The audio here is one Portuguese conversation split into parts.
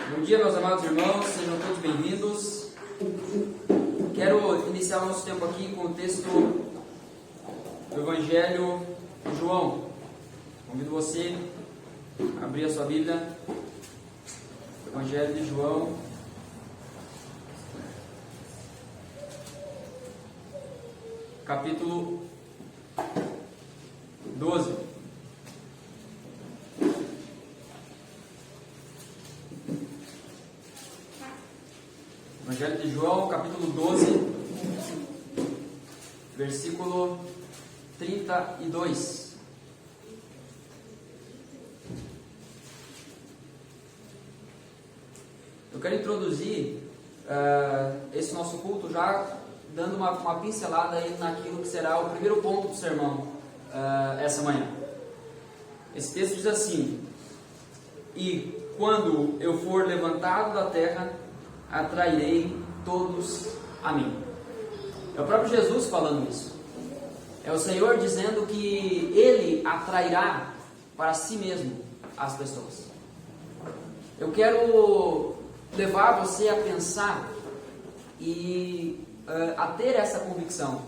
Bom dia, meus amados irmãos, sejam todos bem-vindos. Quero iniciar o nosso tempo aqui com o texto do Evangelho de João. Convido você a abrir a sua Bíblia, Evangelho de João, capítulo 12. Evangelho de João, capítulo 12, versículo 32. Eu quero introduzir esse nosso culto já dando uma pincelada aí naquilo que será o primeiro ponto do sermão essa manhã. Esse texto diz assim: e quando eu for levantado da terra, atrairei todos a mim. É o próprio Jesus falando isso. É o Senhor dizendo que Ele atrairá para si mesmo as pessoas. Eu quero levar você a pensar e a ter essa convicção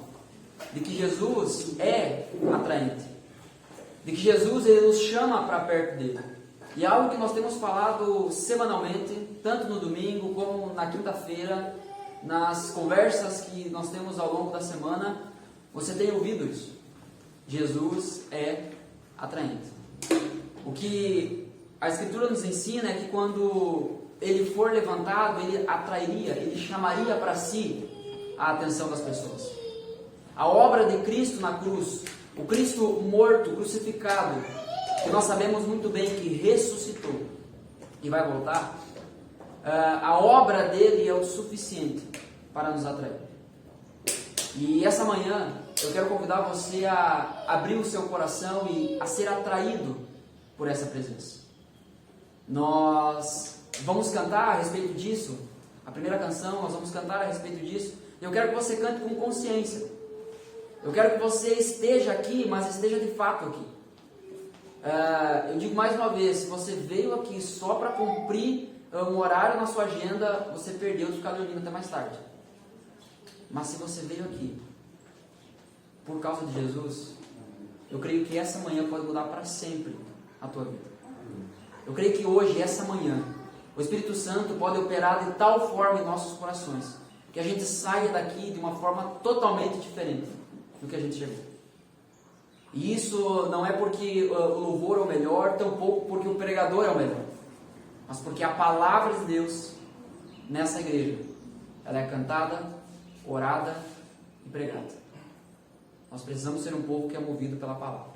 de que Jesus é atraente, de que Jesus Ele nos chama para perto dele. E é algo que nós temos falado semanalmente, tanto no domingo como na quinta-feira, nas conversas que nós temos ao longo da semana. Você tem ouvido isso? Jesus é atraente. O que a Escritura nos ensina é que quando Ele for levantado, Ele atrairia, Ele chamaria para si a atenção das pessoas. A obra de Cristo na cruz, o Cristo morto, crucificado, que nós sabemos muito bem que ressuscitou e vai voltar, a obra dele é o suficiente para nos atrair. E essa manhã eu quero convidar você a abrir o seu coração e a ser atraído por essa presença. Nós vamos cantar a respeito disso, a primeira canção, nós vamos cantar a respeito disso. Eu quero que você cante com consciência. Eu quero que você esteja aqui, mas esteja de fato aqui. Eu digo mais uma vez, se você veio aqui só para cumprir um horário na sua agenda, você perdeu de ficar dormindo até mais tarde. Mas se você veio aqui por causa de Jesus, eu creio que essa manhã pode mudar para sempre a tua vida. Eu creio que hoje, essa manhã, o Espírito Santo pode operar de tal forma em nossos corações, que a gente saia daqui de uma forma totalmente diferente do que a gente chegou. E isso não é porque o louvor é o melhor, tampouco porque o pregador é o melhor, mas porque a palavra de Deus nessa igreja, ela é cantada, orada e pregada. Nós precisamos ser um povo que é movido pela palavra.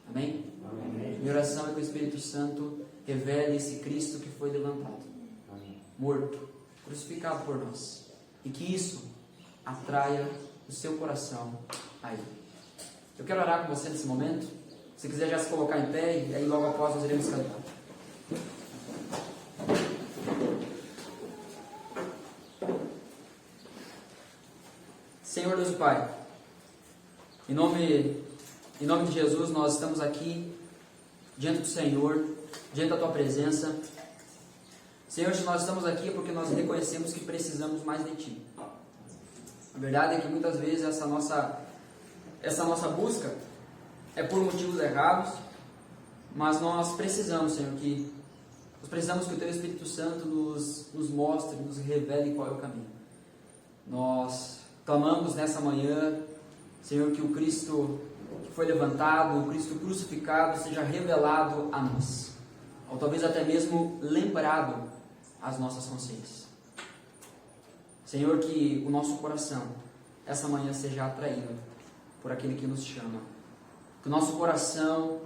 Amém? Amém. Minha oração é que o Espírito Santo revele esse Cristo que foi levantado, morto, crucificado por nós, e que isso atraia o seu coração a Ele. Eu quero orar com você nesse momento. Se quiser já se colocar em pé, e aí logo após nós iremos cantar. Senhor Deus e Pai, em nome de Jesus, nós estamos aqui diante do Senhor, diante da Tua presença. Senhor, se nós estamos aqui é porque nós reconhecemos que precisamos mais de Ti. A verdade é que muitas vezes essa nossa busca é por motivos errados, mas nós precisamos, Senhor, que o Teu Espírito Santo nos mostre, nos revele qual é o caminho. Nós clamamos nessa manhã, Senhor, que o Cristo que foi levantado, o Cristo crucificado, seja revelado a nós, ou talvez até mesmo lembrado às nossas consciências. Senhor, que o nosso coração essa manhã seja atraído por aquele que nos chama. Que o nosso coração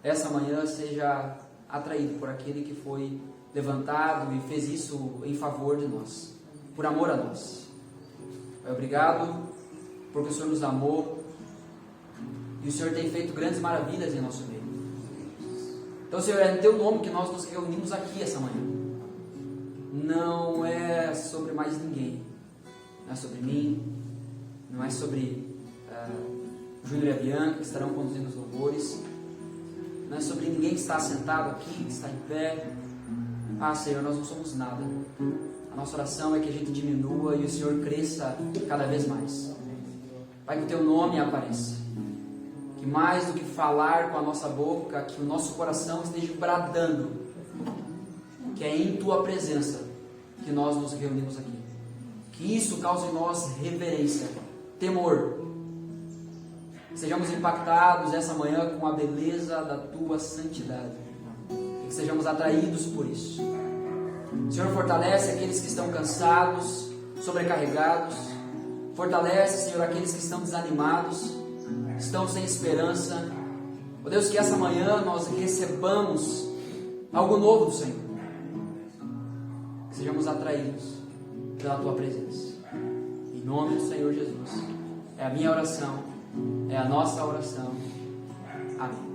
essa manhã seja atraído por aquele que foi levantado e fez isso em favor de nós, por amor a nós. Obrigado porque o Senhor nos amou e o Senhor tem feito grandes maravilhas em nosso meio. Então, Senhor, é no Teu nome que nós nos reunimos aqui essa manhã. Não é sobre mais ninguém, não é sobre mim, não é sobre Júlio e a Bianca que estarão conduzindo os louvores, não é sobre ninguém que está sentado aqui, que está em pé, Ah, Senhor, nós não somos nada. A nossa oração é que a gente diminua e o Senhor cresça cada vez mais. Pai, que o Teu nome apareça. Que mais do que falar com a nossa boca, que o nosso coração esteja bradando, que é em Tua presença que nós nos reunimos aqui. Que isso cause em nós reverência, temor. Sejamos impactados essa manhã com a beleza da Tua santidade. E que sejamos atraídos por isso. Senhor, fortalece aqueles que estão cansados, sobrecarregados. Fortalece, Senhor, aqueles que estão desanimados, estão sem esperança. Ó Deus, que essa manhã nós recebamos algo novo do Senhor. Que sejamos atraídos pela Tua presença. Em nome do Senhor Jesus. É a minha oração, é a nossa oração. Amém.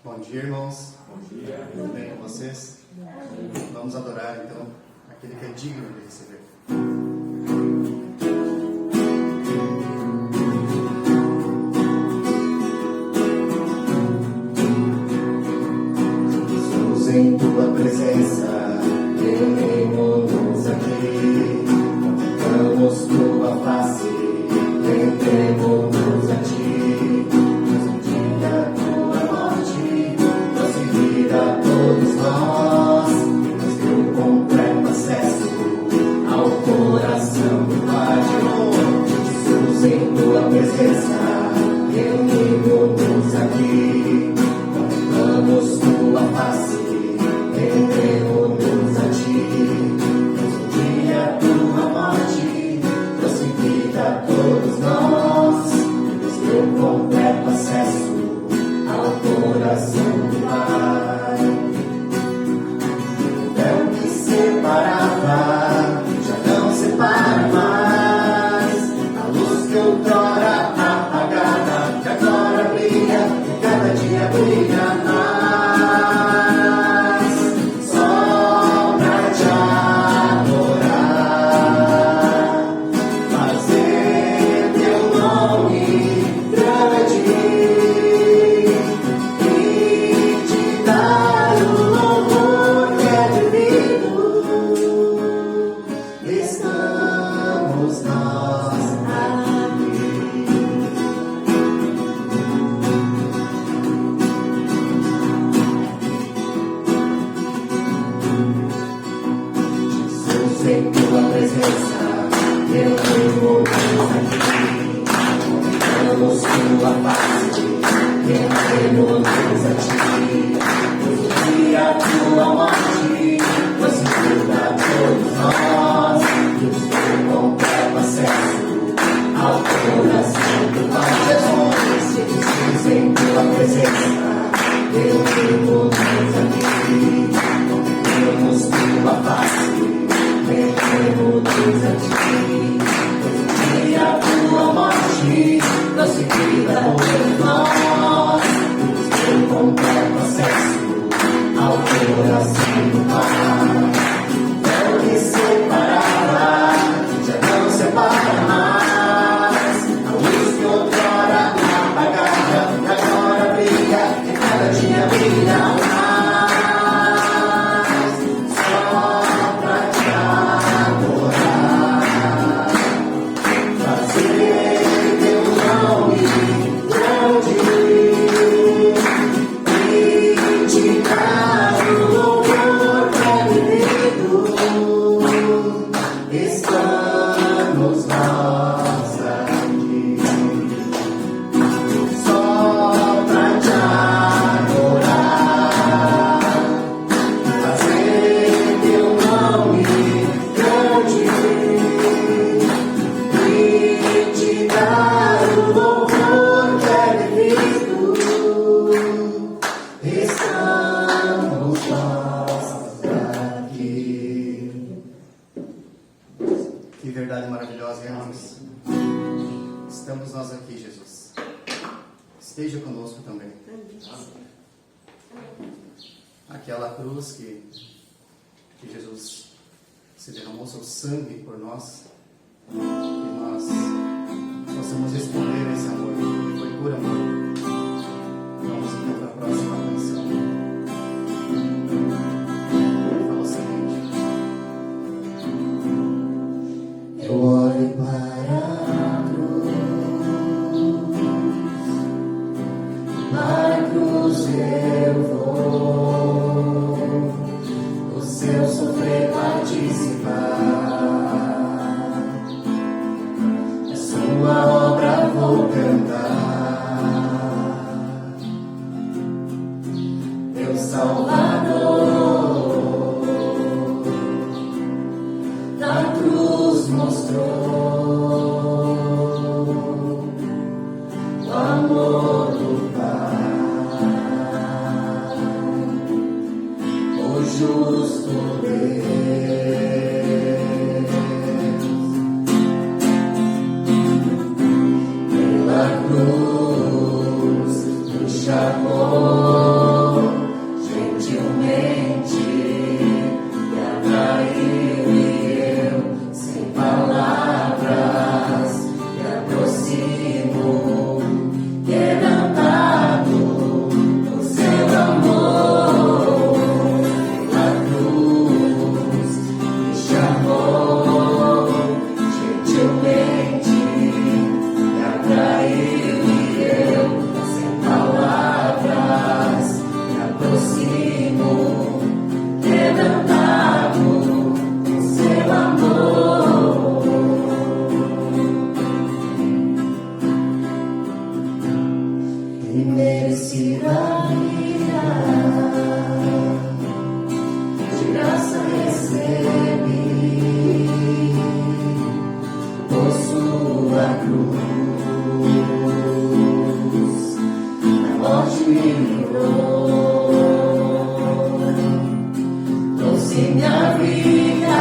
Bom dia, irmãos. Bom dia. Tudo bem com vocês? Vamos adorar, então, aquele que é digno de receber. Jesus, em Tua presença, reunimos aqui. Contemplamos Tua face, rendemos a Ti. Todos nós, nos deu completo acesso ao coração do Pai. Jesus, em Tua presença, reunimos aqui. Contemplamos Tua face, rendemos a Ti. Pois um dia Tua morte trouxe vida a todos nós, nos deu completo acesso ao coração do Pai. Separava, já não separa mais. A luz que outrora apagada, que agora brilha, e cada dia brilha mais. Só pra Te adorar, fazer Teu nome grande e Te dar o louvor que é devido. Estamos nós aqui. Jesus, em Tua presença, reunimos aqui. Contemplamos Tua face, rendemos a Ti. Pois um dia Tua morte trouxe vida a todos nós, que nos deu completo acesso ao coração do Pai. Jesus, em Tua presença, reunimos aqui. Contemplamos Tua face, rendemos a Ti. Pois um dia Tua morte trouxe vida a todos nós, que nos deu completo acesso ao coração do Pai. Véu que separava, já não separa mais. A luz que outrora apagada, que agora brilha, e cada dia brilha mais. Só pra Te adorar, fazer Teu nome grande e Te dar o louvor que é devido. Estamos nós aqui, só pra Te adorar, fazer Teu nome grande e Te dar o louvor que é devido. Estamos nós aqui. Que verdade maravilhosa, irmãos. Estamos nós aqui, Jesus. Esteja conosco também. Aquela cruz que Jesus se derramou seu sangue por nós, que nós possamos responder a esse amor, que foi por amor. Vamos então para a próxima canção. cruz me chamou gentilmente e atraiu, e eu, sem palavras, me aproximo, quebrantado por seu amor. A cruz me chamou gentilmente e atraiu, e eu, sem palavras, me aproximo, quebrantado por seu amor. Imerecidaria, de graça recebi, por sua cruz, na morte me livrou, trouxe minha vida.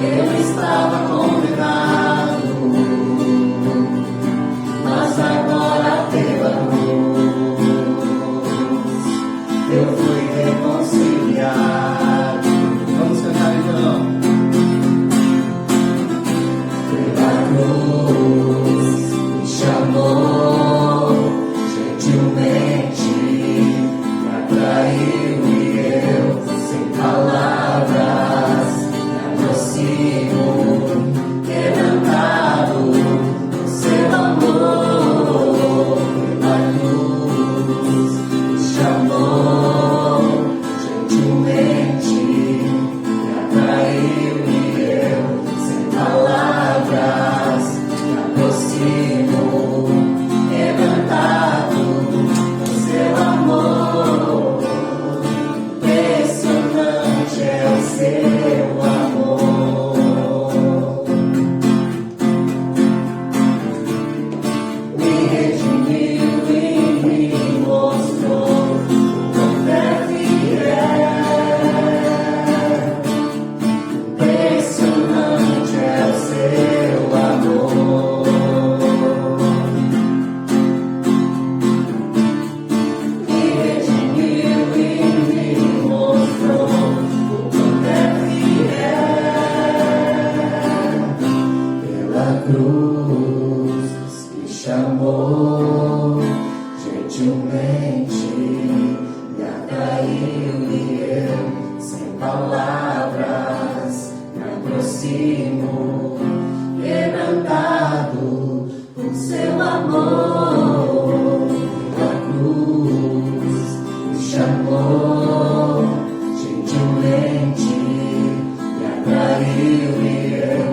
Eu estava condenado, mas agora pela cruz eu fui reconciliado. Vamos cantar então. Pela cruz me chamou gentilmente, me atraiu, e eu, sem palavras, me aproximo, quebrantado por seu amor. Pela cruz me chamou gentilmente, me atraiu, e eu, sem palavras, me aproximo, quebrantado por seu amor. Impressionante é o seu amor. Me redimiu e me mostrou o quanto é fiel. Impressionante é o seu amor. Me redimiu e me mostrou o quanto é fiel. Pela cruz me chamou gentilmente, me atraiu, e eu, sem palavras, me aproximo, quebrantado por seu amor. Pela cruz me chamou gentilmente, me atraiu, e eu,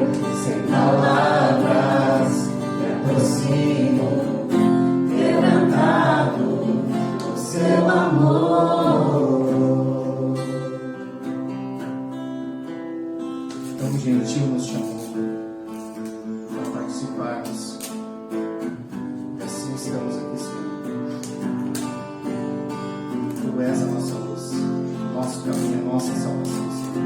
sem palavras, me aproximo, quebrantado por seu amor. Tão gentil nos chamou para participarmos, e assim estamos aqui, Senhor. Tu és a nossa luz, nosso caminho, a nossa salvação, Senhor.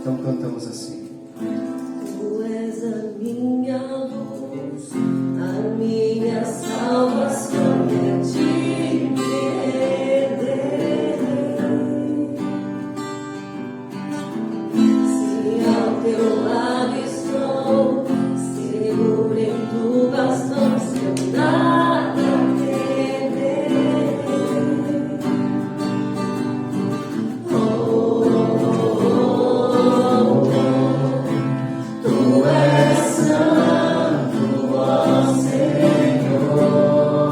Então cantamos assim. Tu és a minha luz, a minha salvação, e a ti me renderei. Se ao teu lado estou, seguro em tuas mãos, eu nada temerei. Oh, tu és santo, ó Senhor.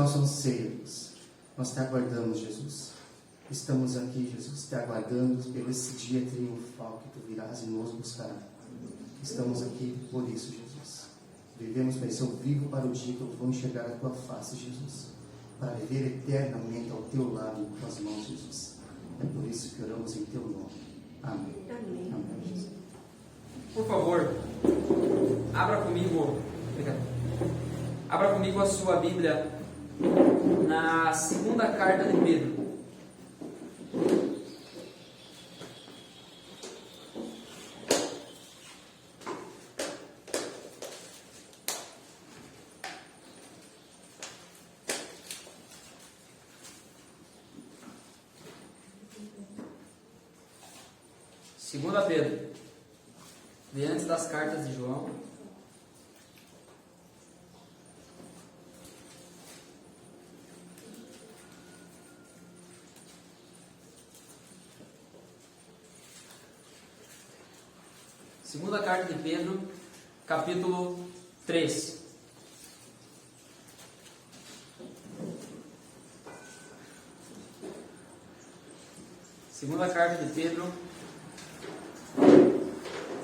nosso anseio, Deus. Nós te aguardamos, Jesus. Estamos aqui, Jesus, te aguardando pelo esse dia triunfal que tu virás e nos buscará. Estamos aqui por isso, Jesus. Vivemos para isso, eu vivo para o dia que eu vou enxergar a tua face, Jesus. Para viver eternamente ao teu lado, em tuas mãos, Jesus. É por isso que oramos em teu nome. Amém. Amém. Amém, Jesus. Por favor, abra comigo. Obrigado. Abra comigo a sua Bíblia na segunda carta de Pedro. Segunda Pedro, diante das cartas de João. Segunda carta de Pedro, capítulo 3. Segunda carta de Pedro,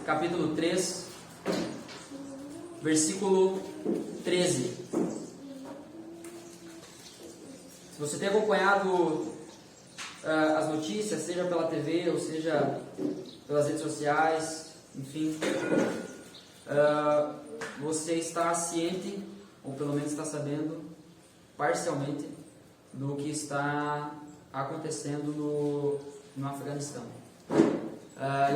capítulo 3, versículo 13. Se você tem acompanhado as notícias, seja pela TV ou seja pelas redes sociais, enfim, você está ciente, ou pelo menos está sabendo parcialmente, do que está acontecendo no Afeganistão.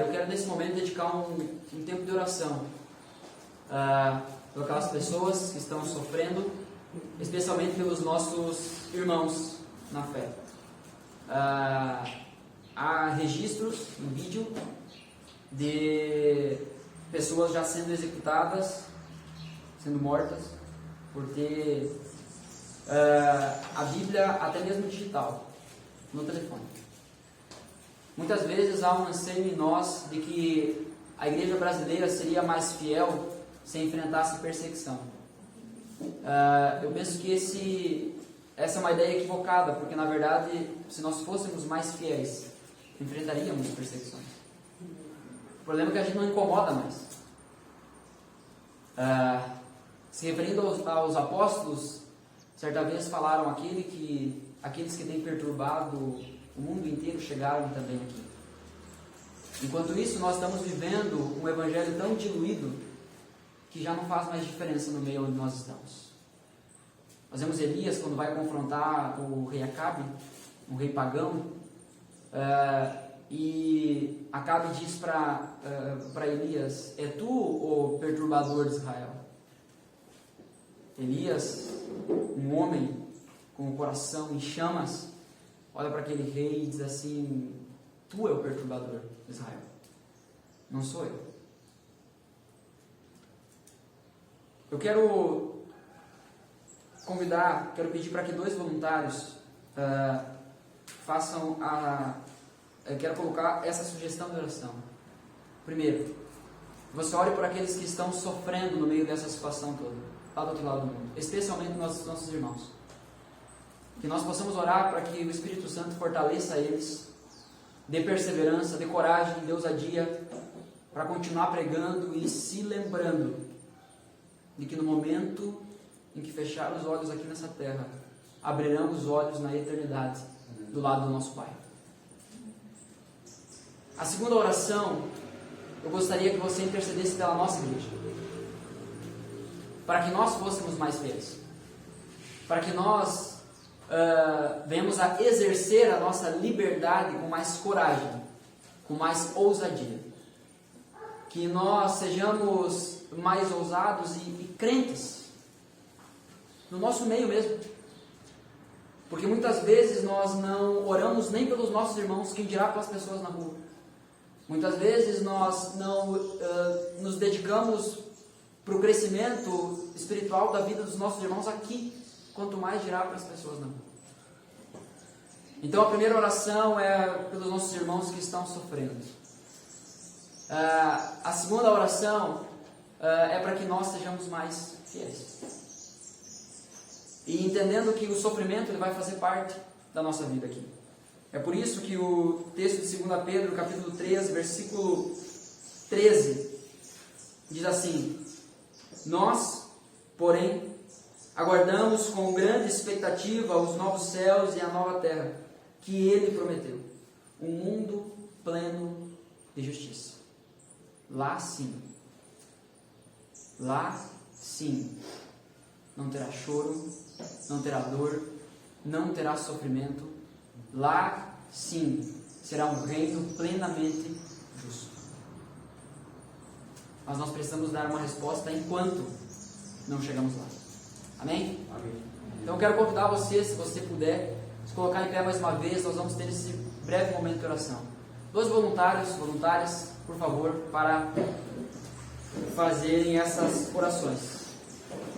Eu quero nesse momento dedicar um tempo de oração por aquelas pessoas que estão sofrendo, especialmente pelos nossos irmãos na fé. Há registros em vídeo de pessoas já sendo executadas, sendo mortas, por ter a Bíblia até mesmo digital, no telefone. Muitas vezes há um anseio em nós de que a igreja brasileira seria mais fiel se enfrentasse perseguição. Eu penso que essa é uma ideia equivocada, porque na verdade, se nós fôssemos mais fiéis, enfrentaríamos perseguições. O problema é que a gente não incomoda mais. Se referindo aos apóstolos, certa vez falaram aqueles que têm perturbado o mundo inteiro chegaram também aqui. Enquanto isso, nós estamos vivendo um evangelho tão diluído que já não faz mais diferença no meio onde nós estamos. Nós vemos Elias quando vai confrontar o rei Acabe, um rei pagão, e Acabe diz para Elias: é tu o perturbador de Israel? Elias, um homem com o coração em chamas, olha para aquele rei e diz assim: tu é o perturbador de Israel, não sou eu. Eu quero pedir para que 2 voluntários façam eu quero colocar essa sugestão de oração. Primeiro, você ore por aqueles que estão sofrendo no meio dessa situação toda, lá do outro lado do mundo, especialmente nossos irmãos. Que nós possamos orar para que o Espírito Santo fortaleça eles, dê perseverança, dê coragem, dê ousadia, para continuar pregando e se lembrando de que no momento em que fechar os olhos aqui nessa terra, abrirão os olhos na eternidade, do lado do nosso Pai. A segunda oração, eu gostaria que você intercedesse pela nossa igreja, para que nós fôssemos mais fiéis, para que nós venhamos a exercer a nossa liberdade com mais coragem, com mais ousadia, que nós sejamos mais ousados e crentes no nosso meio mesmo, porque muitas vezes nós não oramos nem pelos nossos irmãos, quem dirá pelas pessoas na rua. Muitas vezes nós não nos dedicamos para o crescimento espiritual da vida dos nossos irmãos aqui, quanto mais dirá para as pessoas na rua. Então a primeira oração é pelos nossos irmãos que estão sofrendo. A segunda oração é para que nós sejamos mais fiéis. e entendendo que o sofrimento ele vai fazer parte da nossa vida aqui. É por isso que o texto de 2 Pedro, capítulo 3, versículo 13, diz assim: nós, porém, aguardamos com grande expectativa os novos céus e a nova terra, que Ele prometeu, um mundo pleno de justiça. Lá sim, não terá choro, não terá dor, não terá sofrimento. Lá sim, será um reino plenamente justo. Mas nós precisamos dar uma resposta enquanto não chegamos lá. Amém? Amém. Então eu quero convidar você, se você puder, se colocar em pé mais uma vez. Nós vamos ter esse breve momento de oração. 2 voluntárias, por favor, para fazerem essas orações.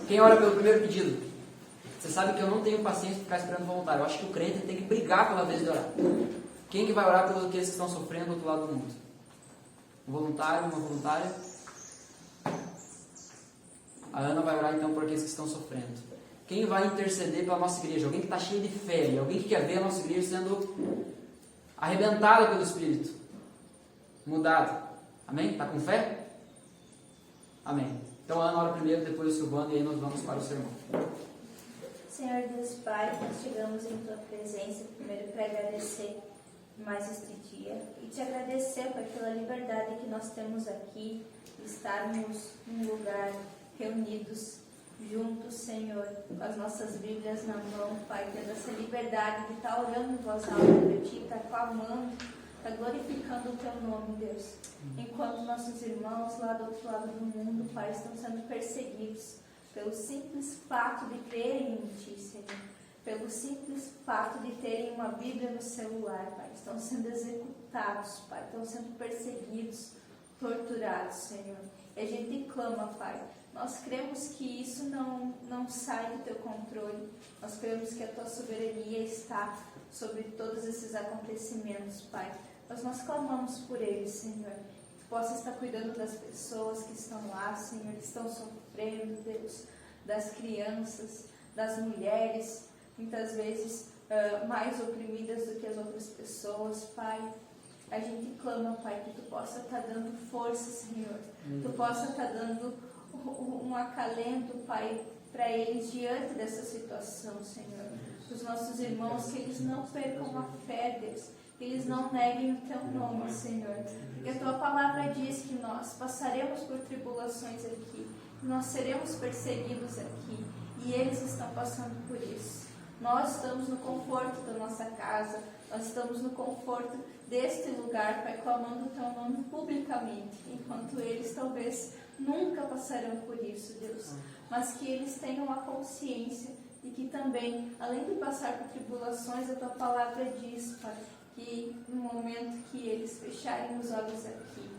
Quem ora pelo primeiro pedido? Você sabe que eu não tenho paciência de ficar esperando voluntário. Eu acho que o crente tem que brigar pela vez de orar. Quem que vai orar pelos aqueles que estão sofrendo do outro lado do mundo? Um voluntário, uma voluntária? A Ana vai orar então por aqueles que estão sofrendo. Quem vai interceder pela nossa igreja? Alguém que está cheio de fé, alguém que quer ver a nossa igreja sendo arrebentada pelo Espírito, mudada. Amém? Está com fé? Amém. Então a Ana ora primeiro, depois o Silvano, e aí nós vamos para o sermão. Senhor Deus Pai, nós chegamos em Tua presença primeiro para agradecer mais este dia e Te agradecer, Pai, pela liberdade que nós temos aqui, estarmos num lugar reunidos juntos, Senhor, com as nossas Bíblias na mão, Pai, tendo essa liberdade de estar orando em voz alta para Ti, estar clamando, estar glorificando o Teu nome, Deus. Enquanto nossos irmãos lá do outro lado do mundo, Pai, estão sendo perseguidos pelo simples fato de crerem em Ti, Senhor. Pelo simples fato de terem uma Bíblia no celular, Pai. Estão sendo executados, Pai. Estão sendo perseguidos, torturados, Senhor. E a gente clama, Pai. Nós cremos que isso não sai do Teu controle. Nós cremos que a Tua soberania está sobre todos esses acontecimentos, Pai. Mas nós clamamos por eles, Senhor. Que Tu possa estar cuidando das pessoas que estão lá, Senhor, que estão sofrendo, Deus, das crianças, das mulheres, muitas vezes mais oprimidas do que as outras pessoas, Pai. A gente clama, Pai, que Tu possa estar dando força, Senhor. Tu possa estar dando um acalento, Pai, para eles diante dessa situação, Senhor. Os nossos irmãos, que eles não percam a fé, Deus. Que eles não neguem o Teu nome, Senhor. E a Tua palavra diz que nós passaremos por tribulações aqui. Que nós seremos perseguidos aqui. E eles estão passando por isso. Nós estamos no conforto da nossa casa. Nós estamos no conforto deste lugar, Pai, clamando o Teu nome publicamente. Enquanto eles talvez nunca passarão por isso, Deus. Mas que eles tenham a consciência e que também, além de passar por tribulações, a Tua palavra diz, Pai, que no momento que eles fecharem os olhos aqui,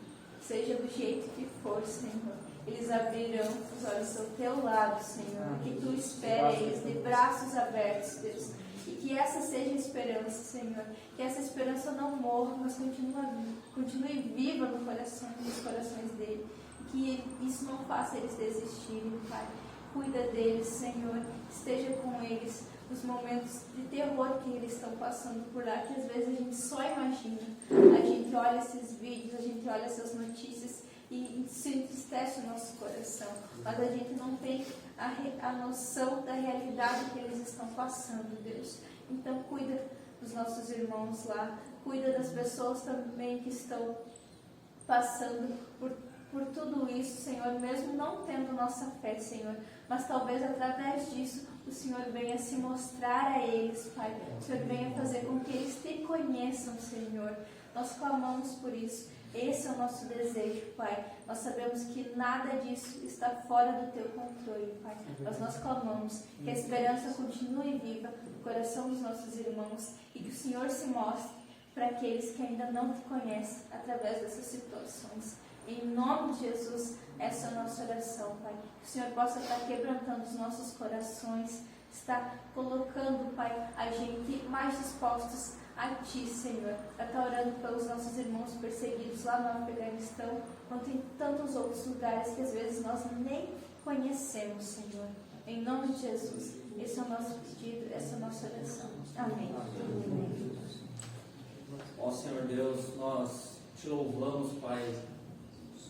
seja do jeito que for, Senhor, eles abrirão os olhos ao Teu lado, Senhor, que Tu espera eles de braços abertos, Deus, e que essa seja a esperança, Senhor, que essa esperança não morra, mas continue viva nos corações dele, que isso não faça eles desistirem, Pai. Cuida deles, Senhor, esteja com eles nos momentos de terror que eles estão passando por lá, que às vezes a gente só imagina. A gente olha esses vídeos, a gente olha essas notícias e se entristece o nosso coração, mas a gente não tem a noção da realidade que eles estão passando, Deus. Então cuida dos nossos irmãos lá, cuida das pessoas também que estão passando por tudo isso, Senhor, mesmo não tendo nossa fé, Senhor, mas talvez através disso o Senhor venha se mostrar a eles, Pai. O Senhor venha fazer com que eles Te conheçam, Senhor. Nós clamamos por isso. Esse é o nosso desejo, Pai. Nós sabemos que nada disso está fora do Teu controle, Pai. Mas nós clamamos que a esperança continue viva no coração dos nossos irmãos e que o Senhor se mostre para aqueles que ainda não Te conhecem através dessas situações. Em nome de Jesus, essa é a nossa oração, Pai. Que o Senhor possa estar quebrantando os nossos corações, estar colocando, Pai, a gente mais dispostos a Ti, Senhor. A estar orando pelos nossos irmãos perseguidos lá no Afeganistão, quanto em tantos outros lugares que às vezes nós nem conhecemos, Senhor. Em nome de Jesus. Esse é o nosso pedido, essa é a nossa oração. Amém. Ó Senhor Deus, nós te louvamos, Pai,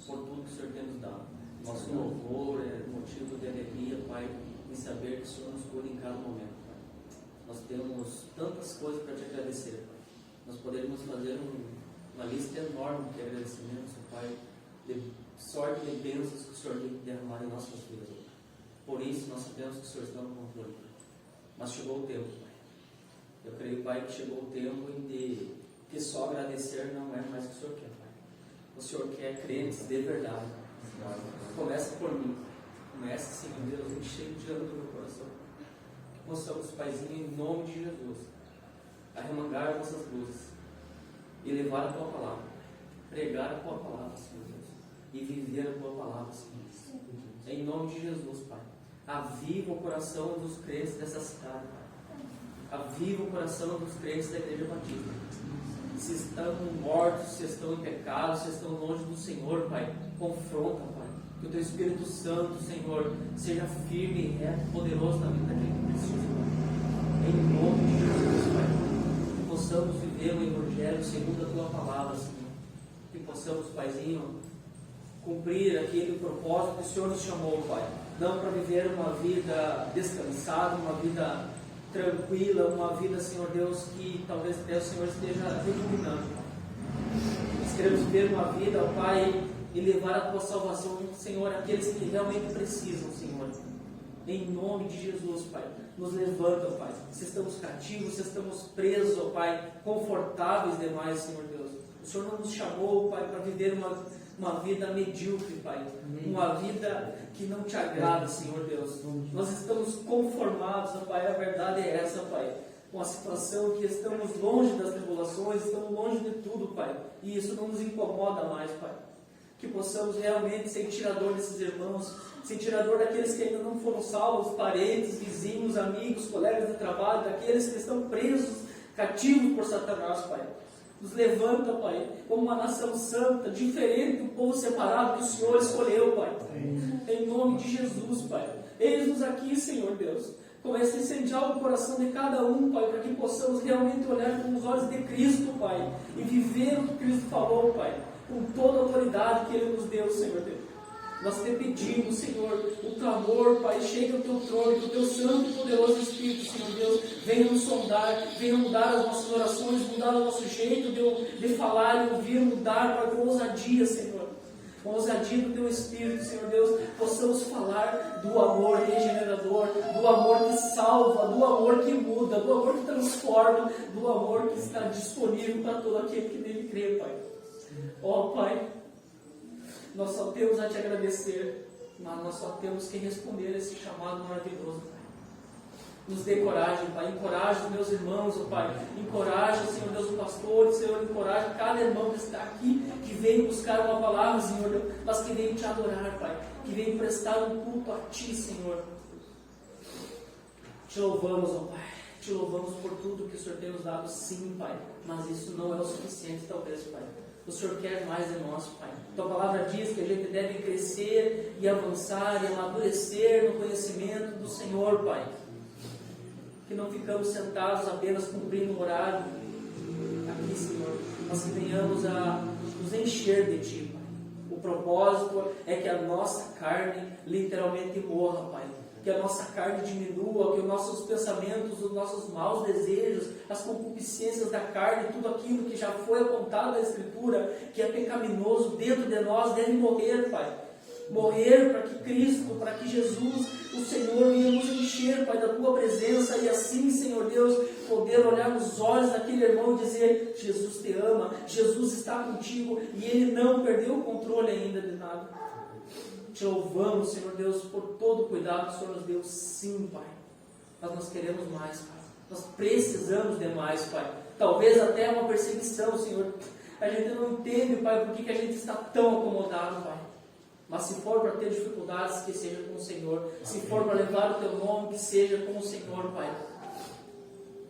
por tudo que o Senhor tem nos dado. Nosso louvor é motivo de alegria, Pai, em saber que o Senhor nos cuida em cada momento, Pai. Nós temos tantas coisas para te agradecer, Pai. Nós poderíamos fazer uma lista enorme de agradecimentos, Pai, de sorte de bênçãos que o Senhor tem derramado em nossas vidas. Por isso, nós sabemos que o Senhor está no controle, Pai. Mas chegou o tempo, Pai. Eu creio, Pai, que chegou o tempo em que só agradecer não é mais o que o Senhor quer, Pai. O Senhor quer crentes de verdade. Começa por mim. Começa, Senhor Deus, enchendo de ânimo do meu coração. Que possamos, Paizinho, em nome de Jesus, arremangar nossas luzes e levar a Tua palavra, pregar a Tua palavra, Senhor Deus, e viver a Tua palavra, Senhor Deus. Em nome de Jesus, Pai. Aviva o coração dos crentes dessa cidade, Pai. Aviva o coração dos crentes da Igreja Batista. Se estão mortos, se estão em pecado, se estão longe do Senhor, Pai, confronta, Pai. Que o Teu Espírito Santo, Senhor, seja firme, reto, poderoso na vida daquele que precisa, Pai. Em nome de Jesus, Pai. Que possamos viver o Evangelho segundo a Tua palavra, Senhor. Que possamos, Paizinho, cumprir aquele propósito que o Senhor nos chamou, Pai. Não para viver uma vida descansada, uma vida tranquila, uma vida, Senhor Deus, que talvez até o Senhor esteja repugnando. Nós queremos viver uma vida, ó Pai, e levar a Tua salvação, Senhor, àqueles que realmente precisam, Senhor. Em nome de Jesus, Pai. Nos levanta, Pai. Se estamos cativos, se estamos presos, ó Pai, confortáveis demais, Senhor Deus. O Senhor não nos chamou, Pai, para viver uma vida medíocre, Pai. Uma vida que não Te agrada, Senhor Deus. Nós estamos conformados, ó Pai, a verdade é essa, Pai. Com a situação que estamos longe das tribulações, estamos longe de tudo, Pai. E isso não nos incomoda mais, Pai. Que possamos realmente ser tirador desses irmãos, ser tirador daqueles que ainda não foram salvos, parentes, vizinhos, amigos, colegas de trabalho, daqueles que estão presos, cativos por Satanás, Pai. Nos levanta, Pai, como uma nação santa, diferente do povo separado que o Senhor escolheu, Pai. Em nome de Jesus, Pai. Eis-nos aqui, Senhor Deus. Comece a incendiar o coração de cada um, Pai, para que possamos realmente olhar com os olhos de Cristo, Pai, e viver o que Cristo falou, Pai, com toda a autoridade que Ele nos deu, Senhor Deus. Nós te pedimos, Senhor, o clamor, Pai, chega ao Teu trono, que o Teu santo e poderoso Espírito, Senhor Deus, venha nos sondar, venha mudar as nossas orações, mudar o nosso jeito de falar e ouvir, mudar, Pai, com ousadia, Senhor. Com ousadia do Teu Espírito, Senhor Deus, possamos falar do amor regenerador, do amor que salva, do amor que muda, do amor que transforma, do amor que está disponível para todo aquele que nele crê, Pai. Ó, Pai, nós só temos a Te agradecer, mas nós só temos que responder a esse chamado maravilhoso, Pai. Nos dê coragem, Pai. Encoraje os meus irmãos, ó Pai. Encoraje, Senhor Deus, o pastor, Senhor, encoraje cada irmão que está aqui, que veio buscar uma palavra, Senhor Deus, mas que veio Te adorar, Pai. Que veio prestar um culto a Ti, Senhor. Te louvamos, ó Pai. Te louvamos por tudo que o Senhor tem nos dado, sim, Pai. Mas isso não é o suficiente, talvez, Pai. O Senhor quer mais de nós, Pai. Tua palavra diz que a gente deve crescer e avançar e amadurecer no conhecimento do Senhor, Pai. Que não ficamos sentados apenas cumprindo o horário aqui, Senhor, mas que venhamos a nos encher de Ti, Pai. O propósito é que a nossa carne literalmente morra, Pai. Que a nossa carne diminua, que os nossos pensamentos, os nossos maus desejos, as concupiscências da carne, tudo aquilo que já foi apontado na Escritura, que é pecaminoso dentro de nós, deve morrer, Pai. Morrer para que Cristo, para que Jesus, o Senhor, venha nos encher, Pai, da Tua presença e assim, Senhor Deus, poder olhar nos olhos daquele irmão e dizer: Jesus te ama, Jesus está contigo e Ele não perdeu o controle ainda de nada. Te louvamos, Senhor Deus, por todo o cuidado que o Senhor nos deu, sim, Pai. Mas nós queremos mais, Pai. Nós precisamos de mais, Pai. Talvez até uma perseguição, Senhor. A gente não entende, Pai, por que a gente está tão acomodado, Pai. Mas se for para ter dificuldades, que seja com o Senhor. Se for para levar o Teu nome, que seja com o Senhor, Pai.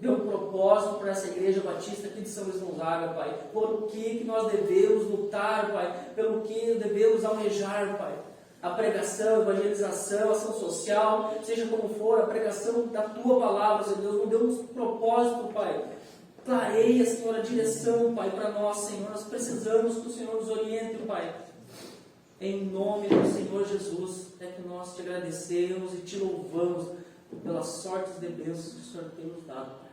Dê um propósito para essa Igreja Batista aqui de São Luís Gonzaga, Pai. Por que nós devemos lutar, Pai? Pelo que devemos almejar, Pai? a pregação, a evangelização, a ação social, seja como for, a pregação da Tua palavra, Senhor Deus, nos deu um propósito, Pai. Clareia, Senhor, a direção, Pai, para nós, Senhor. Nós precisamos que o Senhor nos oriente, Pai. Em nome do Senhor Jesus, é que nós te agradecemos e te louvamos pelas sortes de bênçãos que o Senhor tem nos dado, Pai.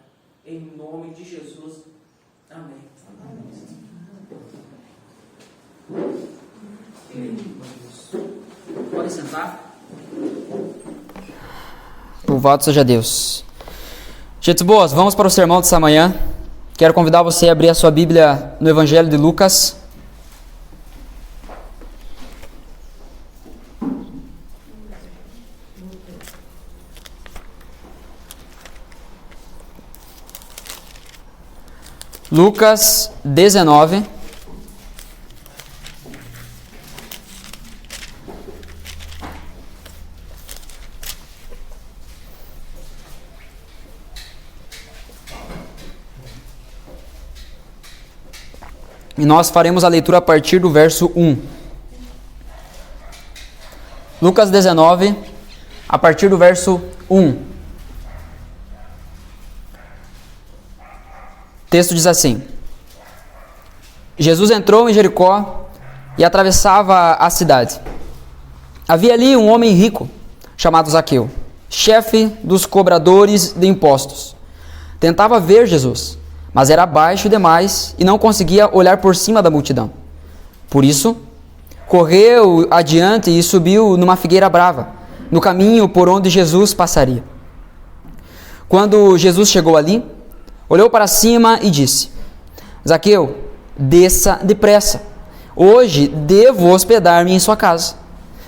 Em nome de Jesus. Amém. Podem sentar. Louvado seja Deus. Gente boas, vamos para o sermão dessa manhã. Quero convidar você a abrir a sua Bíblia no Evangelho de Lucas. Lucas 19. E nós faremos a leitura a partir do verso 1. Lucas 19, a partir do verso 1. O texto diz assim: Jesus entrou em Jericó e atravessava a cidade. Havia ali um homem rico, chamado Zaqueu, chefe dos cobradores de impostos. Tentava ver Jesus, mas era baixo demais e não conseguia olhar por cima da multidão. Por isso, correu adiante e subiu numa figueira brava, no caminho por onde Jesus passaria. Quando Jesus chegou ali, olhou para cima e disse: Zaqueu, desça depressa. Hoje devo hospedar-me em sua casa.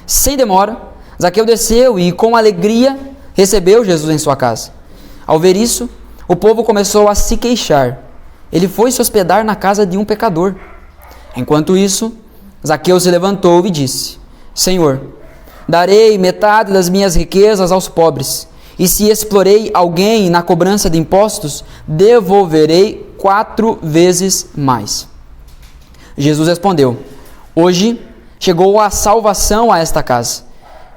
Sem demora, Zaqueu desceu e com alegria recebeu Jesus em sua casa. Ao ver isso, o povo começou a se queixar. Ele foi se hospedar na casa de um pecador. Enquanto isso, Zaqueu se levantou e disse: Senhor, darei metade das minhas riquezas aos pobres, e se explorei alguém na cobrança de impostos, devolverei 4 vezes mais. Jesus respondeu: Hoje chegou a salvação a esta casa,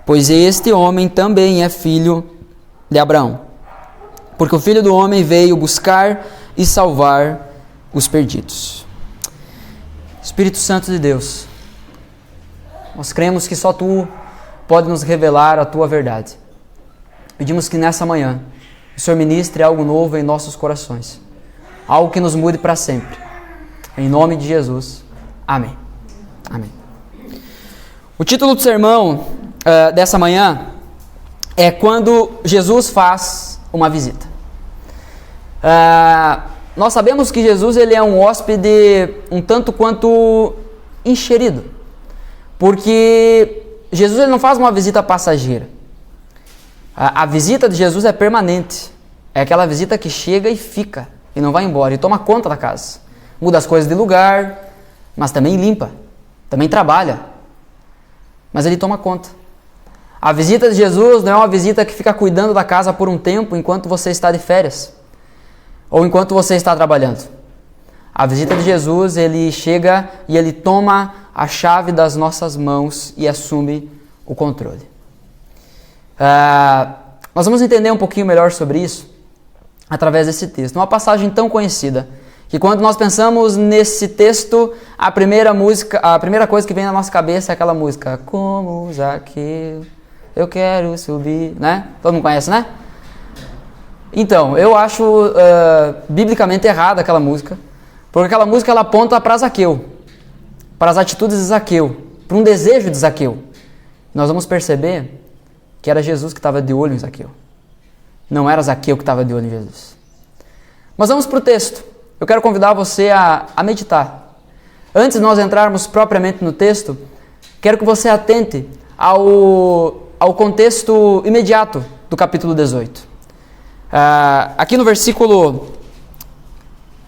pois este homem também é filho de Abraão. Porque o Filho do Homem veio buscar e salvar os perdidos. Espírito Santo de Deus, nós cremos que só Tu pode nos revelar a Tua verdade. Pedimos que nessa manhã o Senhor ministre algo novo em nossos corações, algo que nos mude para sempre. Em nome de Jesus. Amém. Amém. O título do sermão dessa manhã é Quando Jesus faz uma visita. Nós sabemos que Jesus ele é um hóspede um tanto quanto encherido, porque Jesus ele não faz uma visita passageira. A visita de Jesus é permanente, é aquela visita que chega e fica, e não vai embora, e toma conta da casa, muda as coisas de lugar, mas também limpa, também trabalha, mas ele toma conta. A visita de Jesus não é uma visita que fica cuidando da casa por um tempo enquanto você está de férias, ou enquanto você está trabalhando. A visita de Jesus, ele chega e ele toma a chave das nossas mãos e assume o controle. Nós vamos entender um pouquinho melhor sobre isso através desse texto. Uma passagem tão conhecida, que quando nós pensamos nesse texto, a primeira coisa que vem na nossa cabeça é aquela música: Como Zaqueu, eu quero subir, né? Todo mundo conhece, né? Então, eu acho biblicamente errada aquela música, porque aquela música ela aponta para Zaqueu, para as atitudes de Zaqueu, para um desejo de Zaqueu. Nós vamos perceber que era Jesus que estava de olho em Zaqueu, não era Zaqueu que estava de olho em Jesus. Mas vamos para o texto. Eu quero convidar você a meditar. Antes de nós entrarmos propriamente no texto, quero que você atente ao contexto imediato do capítulo 18. Aqui no versículo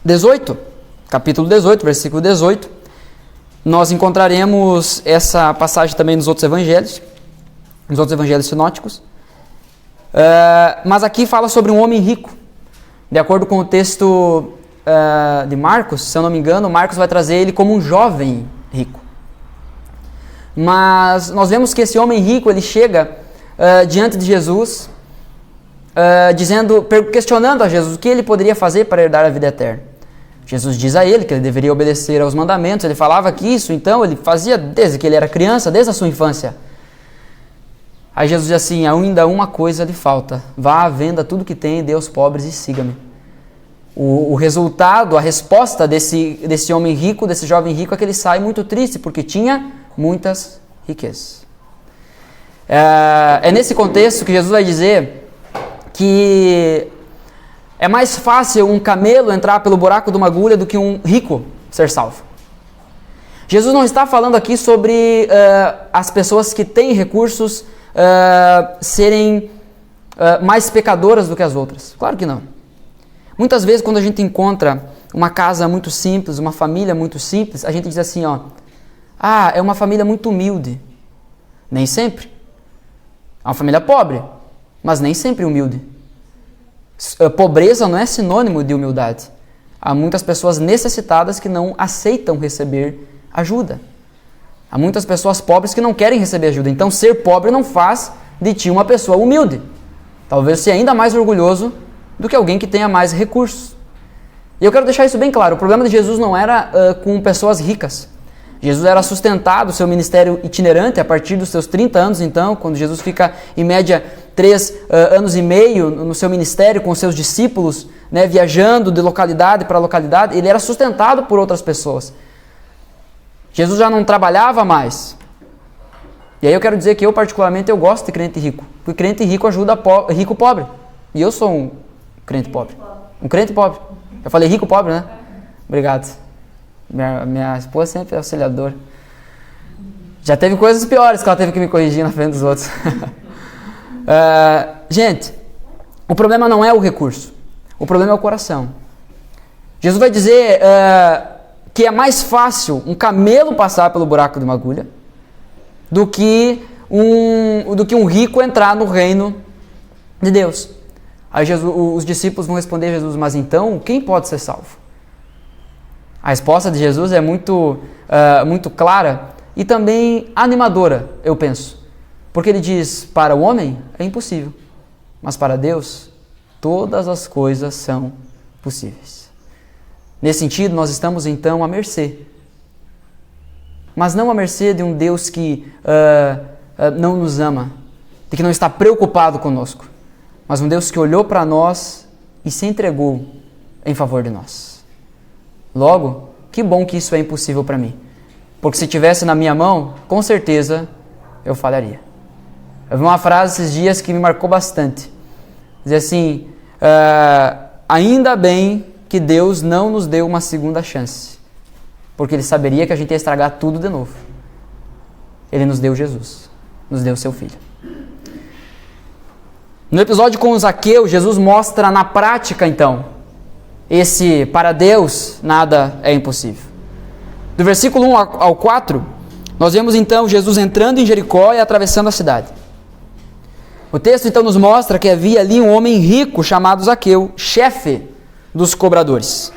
18, capítulo 18, versículo 18, nós encontraremos essa passagem também nos outros evangelhos sinóticos, mas aqui fala sobre um homem rico. De acordo com o texto de Marcos, se eu não me engano, Marcos vai trazer ele como um jovem rico. mas nós vemos que esse homem rico, ele chega diante de Jesus, questionando a Jesus o que ele poderia fazer para herdar a vida eterna. Jesus diz a ele que ele deveria obedecer aos mandamentos. Ele falava que isso, então, ele fazia desde que ele era criança, desde a sua infância. Aí Jesus diz assim: ainda uma coisa lhe falta, vá à venda tudo que tem, dê aos pobres e siga-me. O resultado, a resposta desse homem rico, desse jovem rico, é que ele sai muito triste, porque tinha muitas riquezas. É nesse contexto que Jesus vai dizer que é mais fácil um camelo entrar pelo buraco de uma agulha do que um rico ser salvo. Jesus não está falando aqui sobre as pessoas que têm recursos serem mais pecadoras do que as outras. Claro que não. Muitas vezes, quando a gente encontra uma casa muito simples, uma família muito simples, a gente diz assim, é uma família muito humilde. Nem sempre. É uma família pobre, mas nem sempre humilde. Pobreza não é sinônimo de humildade. Há muitas pessoas necessitadas que não aceitam receber ajuda. Há muitas pessoas pobres que não querem receber ajuda. Então, ser pobre não faz de ti uma pessoa humilde. Talvez seja ainda mais orgulhoso do que alguém que tenha mais recursos. E eu quero deixar isso bem claro. O problema de Jesus não era com pessoas ricas. Jesus era sustentado, seu ministério itinerante, a partir dos seus 30 anos, então, quando Jesus fica, em média, 3 anos e meio no seu ministério, com seus discípulos, né, viajando de localidade para localidade, ele era sustentado por outras pessoas. Jesus já não trabalhava mais. E aí eu quero dizer que eu, particularmente, eu gosto de crente rico, porque crente rico ajuda rico pobre. E eu sou um crente pobre. Um crente pobre. Eu falei rico pobre, né? Obrigado. Minha esposa sempre é auxiliadora. Já teve coisas piores que ela teve que me corrigir na frente dos outros. Gente, o problema não é o recurso. O problema é o coração. Jesus vai dizer que é mais fácil um camelo passar pelo buraco de uma agulha do que um rico entrar no reino de Deus. Aí os discípulos vão responder a Jesus: mas então, quem pode ser salvo? A resposta de Jesus é muito clara e também animadora, eu penso. Porque ele diz, para o homem é impossível, mas para Deus todas as coisas são possíveis. Nesse sentido, nós estamos então à mercê. Mas não à mercê de um Deus que não nos ama, de que não está preocupado conosco, mas um Deus que olhou para nós e se entregou em favor de nós. Logo, que bom que isso é impossível para mim. Porque se tivesse na minha mão, com certeza eu falharia. Eu vi uma frase esses dias que me marcou bastante. Dizia assim, ainda bem que Deus não nos deu uma segunda chance. Porque Ele saberia que a gente ia estragar tudo de novo. Ele nos deu Jesus. Nos deu seu Filho. No episódio com o Zaqueu, Jesus mostra na prática, então, para Deus nada é impossível. Do versículo 1 ao 4, nós vemos então Jesus entrando em Jericó e atravessando a cidade. O texto então nos mostra que havia ali um homem rico chamado Zaqueu, chefe dos cobradores.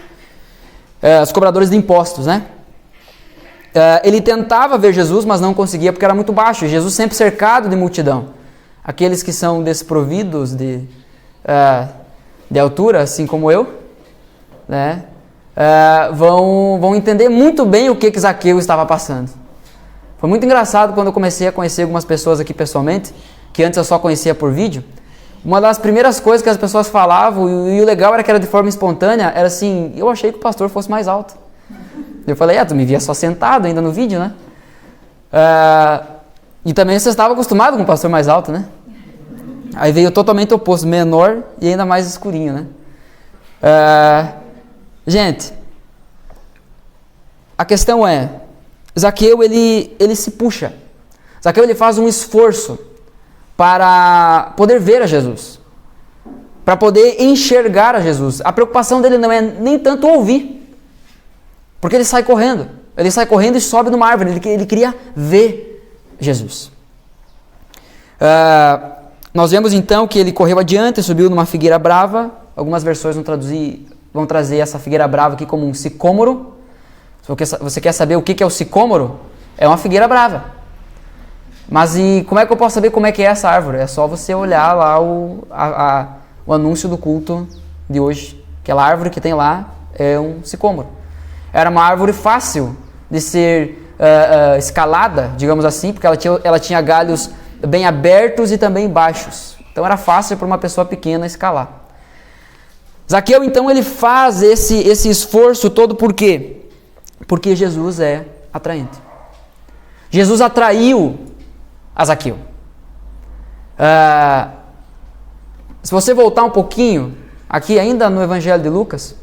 Os cobradores de impostos, né? Ele tentava ver Jesus, mas não conseguia porque era muito baixo. Jesus sempre cercado de multidão. Aqueles que são desprovidos de altura, assim como eu, né, vão entender muito bem o que Zaqueu estava passando. Foi muito engraçado quando eu comecei a conhecer algumas pessoas aqui pessoalmente, que antes eu só conhecia por vídeo. Uma das primeiras coisas que as pessoas falavam, e o legal era que era de forma espontânea, era assim: eu achei que o pastor fosse mais alto. Eu falei, tu me via só sentado ainda no vídeo, né? E também você estava acostumado com o pastor mais alto, né? Aí veio totalmente oposto, menor e ainda mais escurinho, né? Gente, a questão é, Zaqueu ele se puxa. Zaqueu ele faz um esforço para poder ver a Jesus, para poder enxergar a Jesus. A preocupação dele não é nem tanto ouvir, porque ele sai correndo e sobe numa árvore, ele queria ver Jesus. Nós vemos então que ele correu adiante, subiu numa figueira brava. Algumas versões vão trazer essa figueira brava aqui como um sicômoro. Se você quer saber o que é o sicômoro, é uma figueira brava. Mas e como é que eu posso saber como é que é essa árvore? É só você olhar lá o anúncio do culto de hoje. Aquela árvore que tem lá é um sicômoro. Era uma árvore fácil de ser escalada, digamos assim, porque ela tinha galhos bem abertos e também baixos. Então era fácil para uma pessoa pequena escalar. Zaqueu, então, ele faz esse esforço todo por quê? Porque Jesus é atraente. Jesus atraiu a Zaqueu. Se você voltar um pouquinho, aqui ainda no Evangelho de Lucas,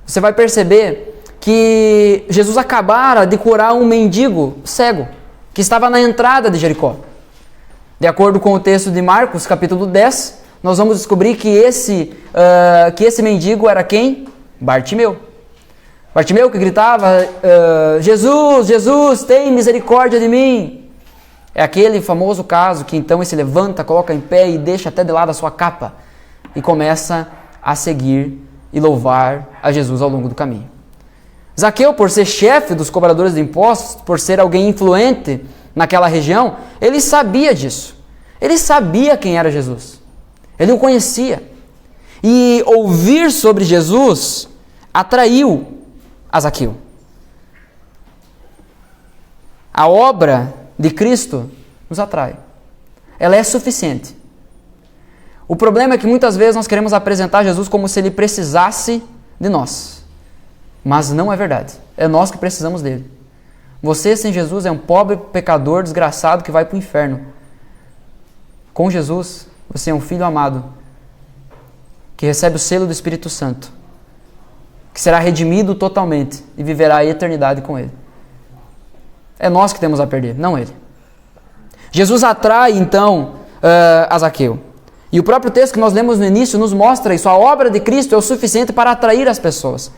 você vai perceber que Jesus acabara de curar um mendigo cego, que estava na entrada de Jericó. De acordo com o texto de Marcos, capítulo 10, nós vamos descobrir que esse mendigo era quem? Bartimeu. Bartimeu que gritava, Jesus, Jesus, tem misericórdia de mim. É aquele famoso caso que então ele se levanta, coloca em pé e deixa até de lado a sua capa e começa a seguir e louvar a Jesus ao longo do caminho. Zaqueu, por ser chefe dos cobradores de impostos, por ser alguém influente naquela região, ele sabia disso. Ele sabia quem era Jesus. Ele o conhecia. E ouvir sobre Jesus atraiu a Zaqueu. A obra de Cristo nos atrai. Ela é suficiente. O problema é que muitas vezes nós queremos apresentar Jesus como se ele precisasse de nós. Mas não é verdade. É nós que precisamos dele. Você sem Jesus é um pobre pecador desgraçado que vai para o inferno. Com Jesus, você é um filho amado que recebe o selo do Espírito Santo, que será redimido totalmente e viverá a eternidade com ele. É nós que temos a perder, não ele. Jesus atrai então a Zaqueu. E o próprio texto que nós lemos no início nos mostra isso. A obra de Cristo é o suficiente para atrair as pessoas.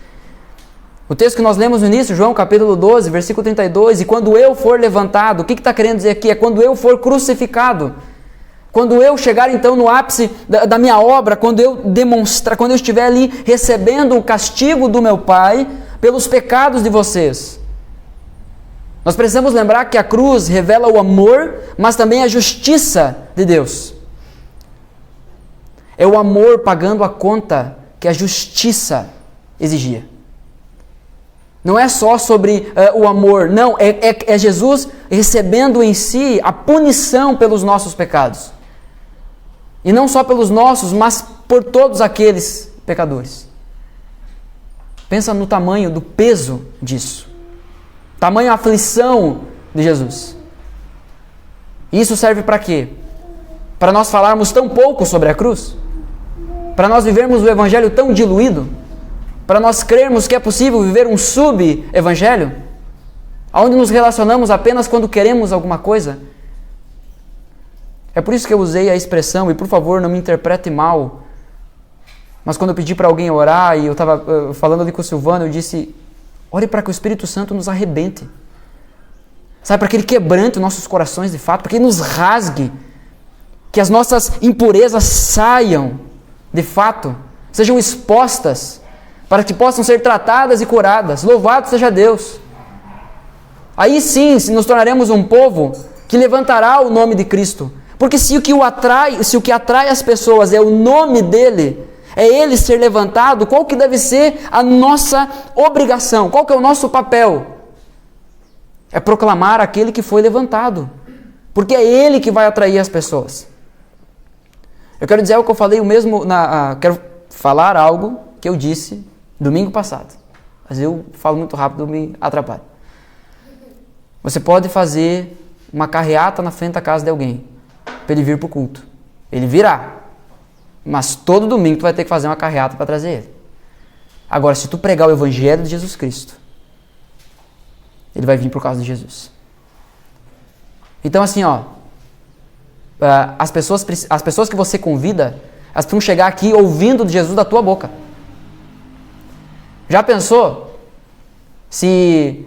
O texto que nós lemos no início, João capítulo 12, versículo 32, e quando eu for levantado, o que está querendo dizer aqui? É quando eu for crucificado. Quando eu chegar então no ápice da minha obra, quando eu estiver ali recebendo o castigo do meu Pai pelos pecados de vocês. Nós precisamos lembrar que a cruz revela o amor, mas também a justiça de Deus. É o amor pagando a conta que a justiça exigia. Não é só sobre o amor, não, é Jesus recebendo em si a punição pelos nossos pecados. E não só pelos nossos, mas por todos aqueles pecadores. Pensa no tamanho do peso disso. Tamanho aflição de Jesus. E isso serve para quê? Para nós falarmos tão pouco sobre a cruz? Para nós vivermos o evangelho tão diluído? Para nós crermos que é possível viver um sub-evangelho? Onde nos relacionamos apenas quando queremos alguma coisa? É por isso que eu usei a expressão, e por favor não me interprete mal, mas quando eu pedi para alguém orar, e eu estava falando ali com o Silvano, eu disse, ore para que o Espírito Santo nos arrebente. Sabe, para que Ele quebrante os nossos corações de fato, para que Ele nos rasgue, que as nossas impurezas saiam de fato, sejam expostas, para que possam ser tratadas e curadas. Louvado seja Deus! Aí sim, nos tornaremos um povo que levantará o nome de Cristo. Porque se o que atrai as pessoas é o nome dele, é ele ser levantado, qual que deve ser a nossa obrigação? Qual que é o nosso papel? É proclamar aquele que foi levantado. Porque é ele que vai atrair as pessoas. Eu quero dizer algo que eu falei quero falar algo que eu disse domingo passado. Mas eu falo muito rápido, me atrapalho. Você pode fazer uma carreata na frente da casa de alguém para ele vir para o culto. Ele virá. Mas todo domingo tu vai ter que fazer uma carreata para trazer ele. Agora, se tu pregar o evangelho de Jesus Cristo, ele vai vir por causa de Jesus. Então assim, as pessoas que você convida, elas precisam chegar aqui ouvindo de Jesus da tua boca. Já pensou se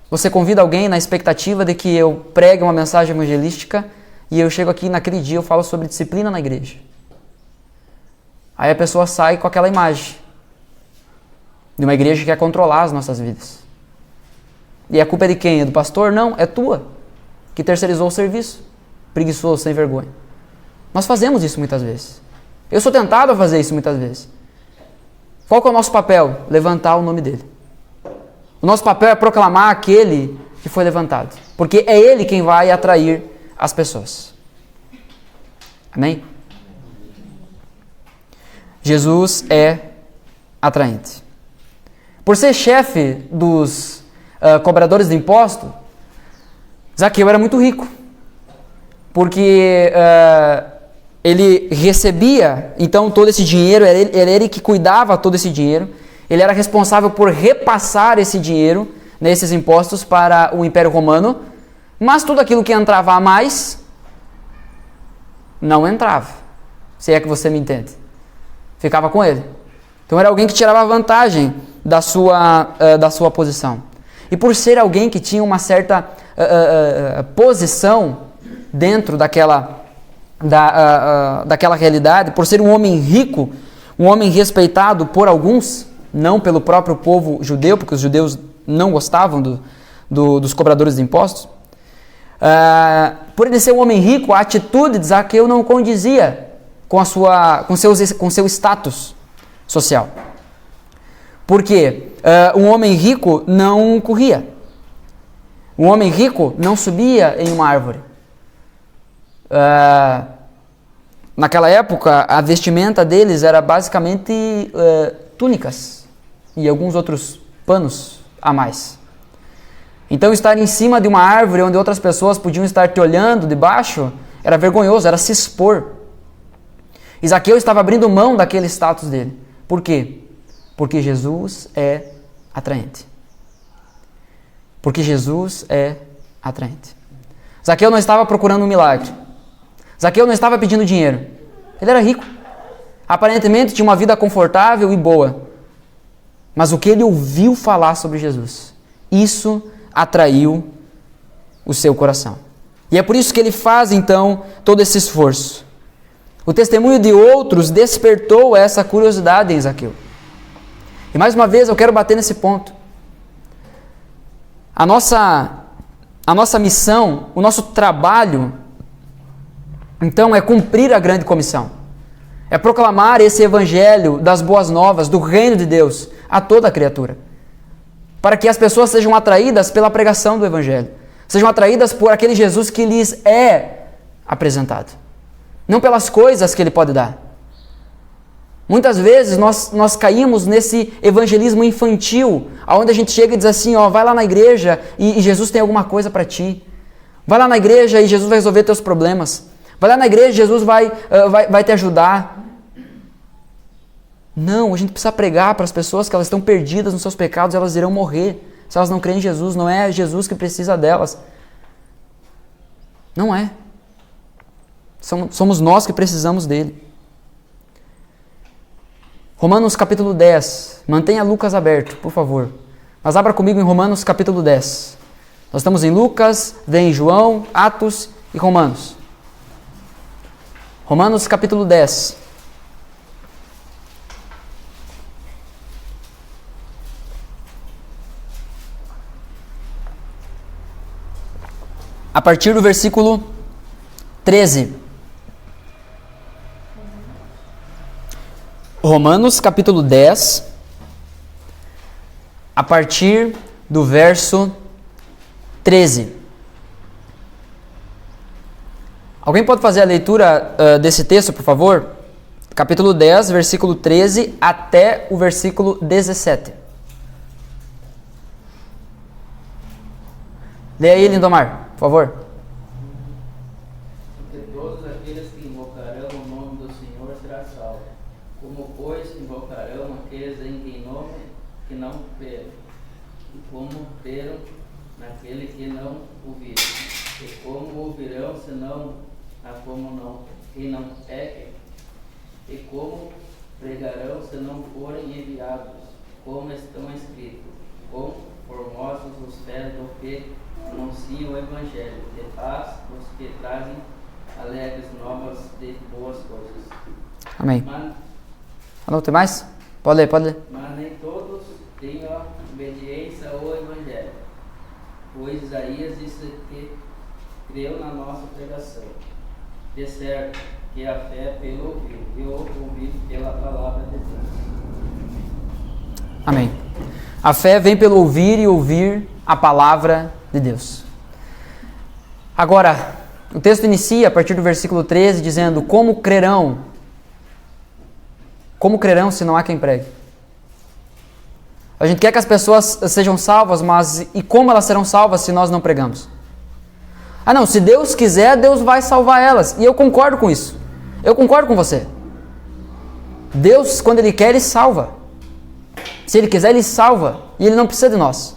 você convida alguém na expectativa de que eu pregue uma mensagem evangelística e eu chego aqui naquele dia eu falo sobre disciplina na igreja. Aí a pessoa sai com aquela imagem de uma igreja que quer controlar as nossas vidas. E a culpa é de quem? É do pastor? Não, é tua. que terceirizou o serviço, preguiçoso, sem vergonha. Nós fazemos isso muitas vezes. Eu sou tentado a fazer isso muitas vezes. Qual que é o nosso papel? Levantar o nome dele. O nosso papel é proclamar aquele que foi levantado, porque é ele quem vai atrair as pessoas. Amém? Jesus é atraente. Por ser chefe dos cobradores de impostos, Zaqueu era muito rico, porque ele recebia então todo esse dinheiro, era ele que cuidava todo esse dinheiro, ele era responsável por repassar esse dinheiro, esses impostos, para o Império Romano, mas tudo aquilo que entrava a mais não entrava, se é que você me entende. Ficava com ele. Então era alguém que tirava vantagem da sua posição. E por ser alguém que tinha uma certa posição dentro daquela realidade, por ser um homem rico, um homem respeitado por alguns, não pelo próprio povo judeu, porque os judeus não gostavam dos cobradores de impostos, por ele ser um homem rico, a atitude de Zaqueu não condizia com seu status social. Porque um homem rico não corria. Um homem rico não subia em uma árvore. Naquela época, a vestimenta deles era basicamente túnicas e alguns outros panos a mais. Então, estar em cima de uma árvore onde outras pessoas podiam estar te olhando de baixo era vergonhoso, era se expor. E Zaqueu estava abrindo mão daquele status dele. Por quê? Porque Jesus é atraente. Porque Jesus é atraente. Zaqueu não estava procurando um milagre. Zaqueu não estava pedindo dinheiro. Ele era rico. Aparentemente tinha uma vida confortável e boa. Mas o que ele ouviu falar sobre Jesus, isso atraiu o seu coração. E é por isso que ele faz então todo esse esforço. O testemunho de outros despertou essa curiosidade em Zaqueu. E mais uma vez eu quero bater nesse ponto. A nossa missão, o nosso trabalho, então, é cumprir a grande comissão. É proclamar esse evangelho das boas novas, do reino de Deus, a toda a criatura. Para que as pessoas sejam atraídas pela pregação do evangelho. Sejam atraídas por aquele Jesus que lhes é apresentado. Não pelas coisas que ele pode dar. Muitas vezes nós caímos nesse evangelismo infantil, onde a gente chega e diz assim, vai lá na igreja e Jesus tem alguma coisa para ti. Vai lá na igreja e Jesus vai resolver teus problemas. Vai lá na igreja e Jesus vai te ajudar. Não, a gente precisa pregar para as pessoas que elas estão perdidas nos seus pecados, elas irão morrer. Se elas não creem em Jesus, não é Jesus que precisa delas. Não é. Somos nós que precisamos dele. Romanos capítulo 10. Mantenha Lucas aberto, por favor. Mas abra comigo em Romanos capítulo 10. Nós estamos em Lucas, vem João, Atos e Romanos. Romanos capítulo 10. A partir do versículo 13. Romanos capítulo 10, a partir do verso 13. Alguém pode fazer a leitura desse texto, por favor? Capítulo 10, versículo 13 até o versículo 17. Leia aí, Lindomar, por favor. Porque todos aqueles que invocarão o nome do Senhor será salvo. Como, pois, invocarão aqueles em quem nome que não creram? E como creram naquele que não ouviram? E como ouvirão se não a como não? E não é? E como pregarão se não forem enviados? Como estão escritos? Quão formosos os pés do que anunciam o Evangelho, de paz os que trazem alegres novas de boas coisas. Amém. Alô, tem mais? Pode ler. Mas nem todos têm a obediência ao Evangelho. Pois Isaías disse que creu na nossa pregação. De certo que a fé é pelo ouvir, e o ouvir pela palavra de Deus. Amém. A fé vem pelo ouvir e ouvir a palavra de Deus. Agora, o texto inicia a partir do versículo 13 dizendo: como crerão? Como crerão se não há quem pregue? A gente quer que as pessoas sejam salvas, mas e como elas serão salvas se nós não pregamos? Ah não, se Deus quiser, Deus vai salvar elas. E eu concordo com isso. Eu concordo com você. Deus, quando Ele quer, Ele salva. Se Ele quiser, Ele salva. E Ele não precisa de nós.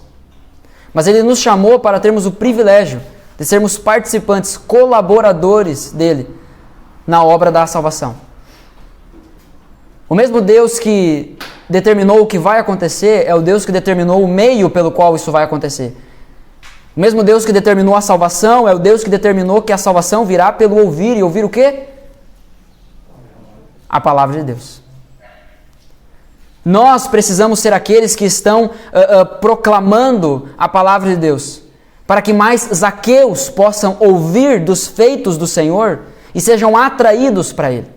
Mas Ele nos chamou para termos o privilégio de sermos participantes, colaboradores dEle na obra da salvação. O mesmo Deus que determinou o que vai acontecer é o Deus que determinou o meio pelo qual isso vai acontecer. O mesmo Deus que determinou a salvação é o Deus que determinou que a salvação virá pelo ouvir. E ouvir o quê? A palavra de Deus. Nós precisamos ser aqueles que estão proclamando a palavra de Deus, para que mais Zaqueus possam ouvir dos feitos do Senhor e sejam atraídos para Ele.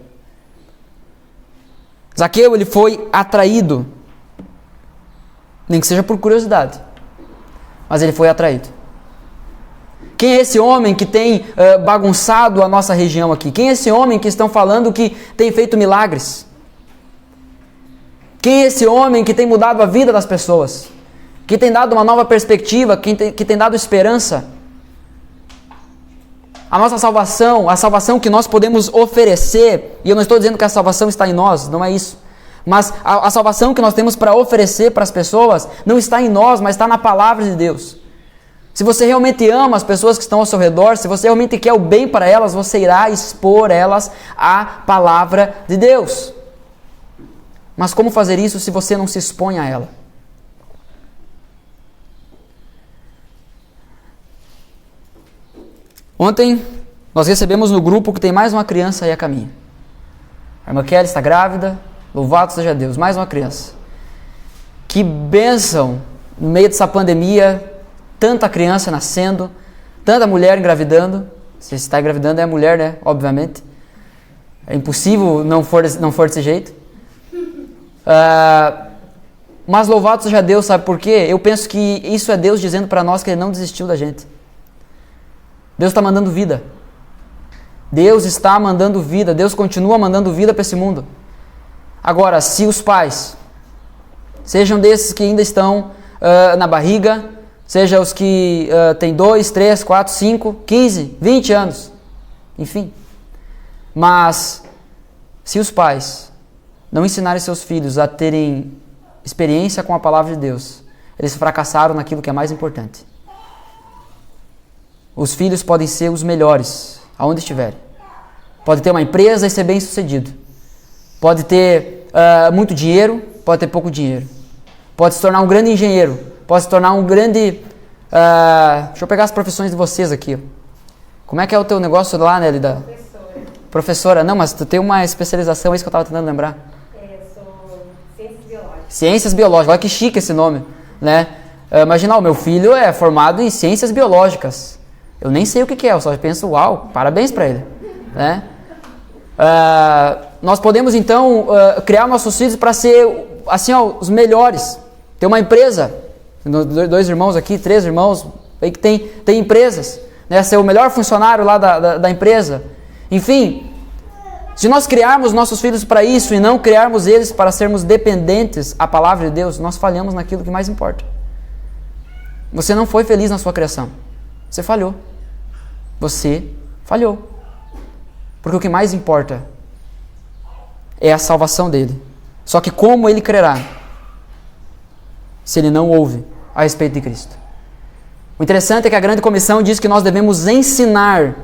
Zaqueu, ele foi atraído, nem que seja por curiosidade, mas ele foi atraído. Quem é esse homem que tem bagunçado a nossa região aqui? Quem é esse homem que estão falando que tem feito milagres? Quem é esse homem que tem mudado a vida das pessoas? Que tem dado uma nova perspectiva, que tem dado esperança? A nossa salvação, a salvação que nós podemos oferecer, e eu não estou dizendo que a salvação está em nós, não é isso. Mas a salvação que nós temos para oferecer para as pessoas não está em nós, mas está na palavra de Deus. Se você realmente ama as pessoas que estão ao seu redor, se você realmente quer o bem para elas, você irá expor elas à palavra de Deus. Mas como fazer isso se você não se expõe a ela? Ontem nós recebemos no grupo que tem mais uma criança aí a caminho. A irmã Kelly está grávida, louvado seja Deus, mais uma criança. Que bênção no meio dessa pandemia, tanta criança nascendo, tanta mulher engravidando. Se está engravidando é a mulher, né? Obviamente. É impossível não for desse jeito. Mas louvado seja Deus, sabe por quê? Eu penso que isso é Deus dizendo para nós que Ele não desistiu da gente. Deus está mandando vida. Deus está mandando vida. Deus continua mandando vida para esse mundo. Agora, se os pais, sejam desses que ainda estão na barriga, seja os que têm 2, 3, 4, 5, 15, 20 anos, enfim. Mas, se os pais não ensinarem seus filhos a terem experiência com a palavra de Deus, eles fracassaram naquilo que é mais importante. Os filhos podem ser os melhores, aonde estiverem. Pode ter uma empresa e ser bem sucedido. Pode ter muito dinheiro, pode ter pouco dinheiro. Pode se tornar um grande engenheiro. Pode se tornar um grande... deixa eu pegar as profissões de vocês aqui. Como é que é o teu negócio lá, Nelly? Professora. Não, mas tu tem uma especialização, é isso que eu estava tentando lembrar. Sou Ciências Biológicas. Ciências Biológicas, olha que chique esse nome, né? Imagina, o meu filho é formado em Ciências Biológicas. Eu nem sei o que é, eu só penso, uau, parabéns para ele, né? Nós podemos então criar nossos filhos para ser assim, os melhores. Ter uma empresa, 2 irmãos aqui, 3 irmãos aí que tem empresas, né? Ser o melhor funcionário lá da empresa. Enfim, se nós criarmos nossos filhos para isso e não criarmos eles para sermos dependentes à palavra de Deus, nós falhamos naquilo que mais importa. Você não foi feliz na sua criação. Você falhou. Você falhou. Porque o que mais importa é a salvação dele. Só que como ele crerá se ele não ouve a respeito de Cristo? O interessante é que a grande comissão diz que nós devemos ensinar,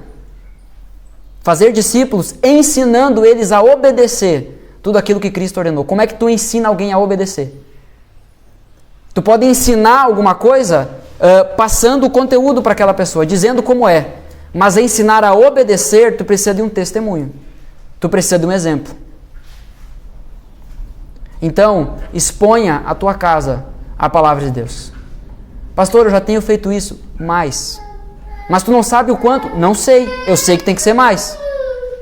fazer discípulos, ensinando eles a obedecer tudo aquilo que Cristo ordenou. Como é que tu ensina alguém a obedecer? Tu pode ensinar alguma coisa passando o conteúdo para aquela pessoa, dizendo como é. Mas ensinar a obedecer, tu precisa de um testemunho. Tu precisa de um exemplo. Então, exponha a tua casa à palavra de Deus. Pastor, eu já tenho feito isso. Mais. Mas tu não sabe o quanto? Não sei. Eu sei que tem que ser mais.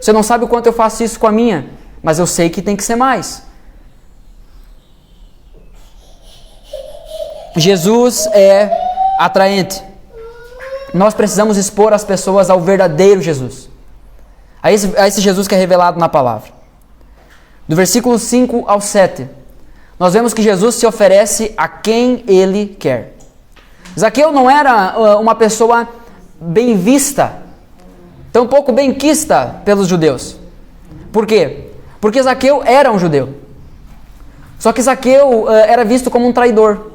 Você não sabe o quanto eu faço isso com a minha, mas eu sei que tem que ser mais. Jesus é atraente. Nós precisamos expor as pessoas ao verdadeiro Jesus. A esse Jesus que é revelado na palavra. Do versículo 5 ao 7, nós vemos que Jesus se oferece a quem Ele quer. Zaqueu não era uma pessoa bem vista, tampouco bem quista pelos judeus. Por quê? Porque Zaqueu era um judeu. Só que Zaqueu era visto como um traidor.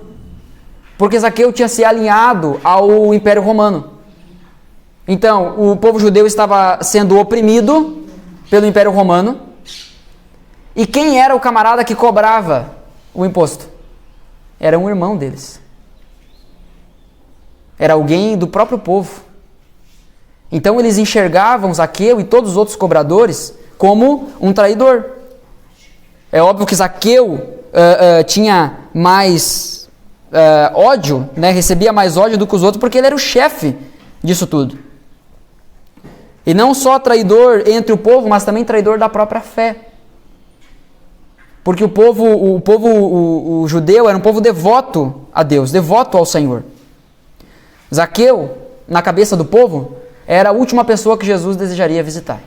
Porque Zaqueu tinha se alinhado ao Império Romano. Então, o povo judeu estava sendo oprimido pelo Império Romano. E quem era o camarada que cobrava o imposto? Era um irmão deles. Era alguém do próprio povo. Então eles enxergavam Zaqueu e todos os outros cobradores como um traidor. É óbvio que Zaqueu tinha mais ódio, né? Recebia mais ódio do que os outros, porque ele era o chefe disso tudo. E não só traidor entre o povo, mas também traidor da própria fé. Porque o judeu era um povo devoto a Deus, devoto ao Senhor. Zaqueu, na cabeça do povo, era a última pessoa que Jesus desejaria visitar.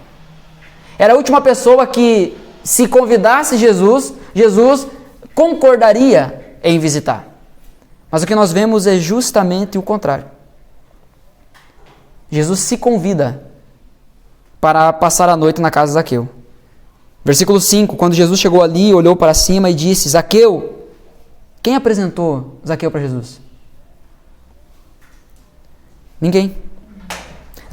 Era a última pessoa que, se convidasse Jesus, Jesus concordaria em visitar. Mas o que nós vemos é justamente o contrário. Jesus se convida para passar a noite na casa de Zaqueu. Versículo 5, quando Jesus chegou ali, olhou para cima e disse: Zaqueu, quem apresentou Zaqueu para Jesus? Ninguém.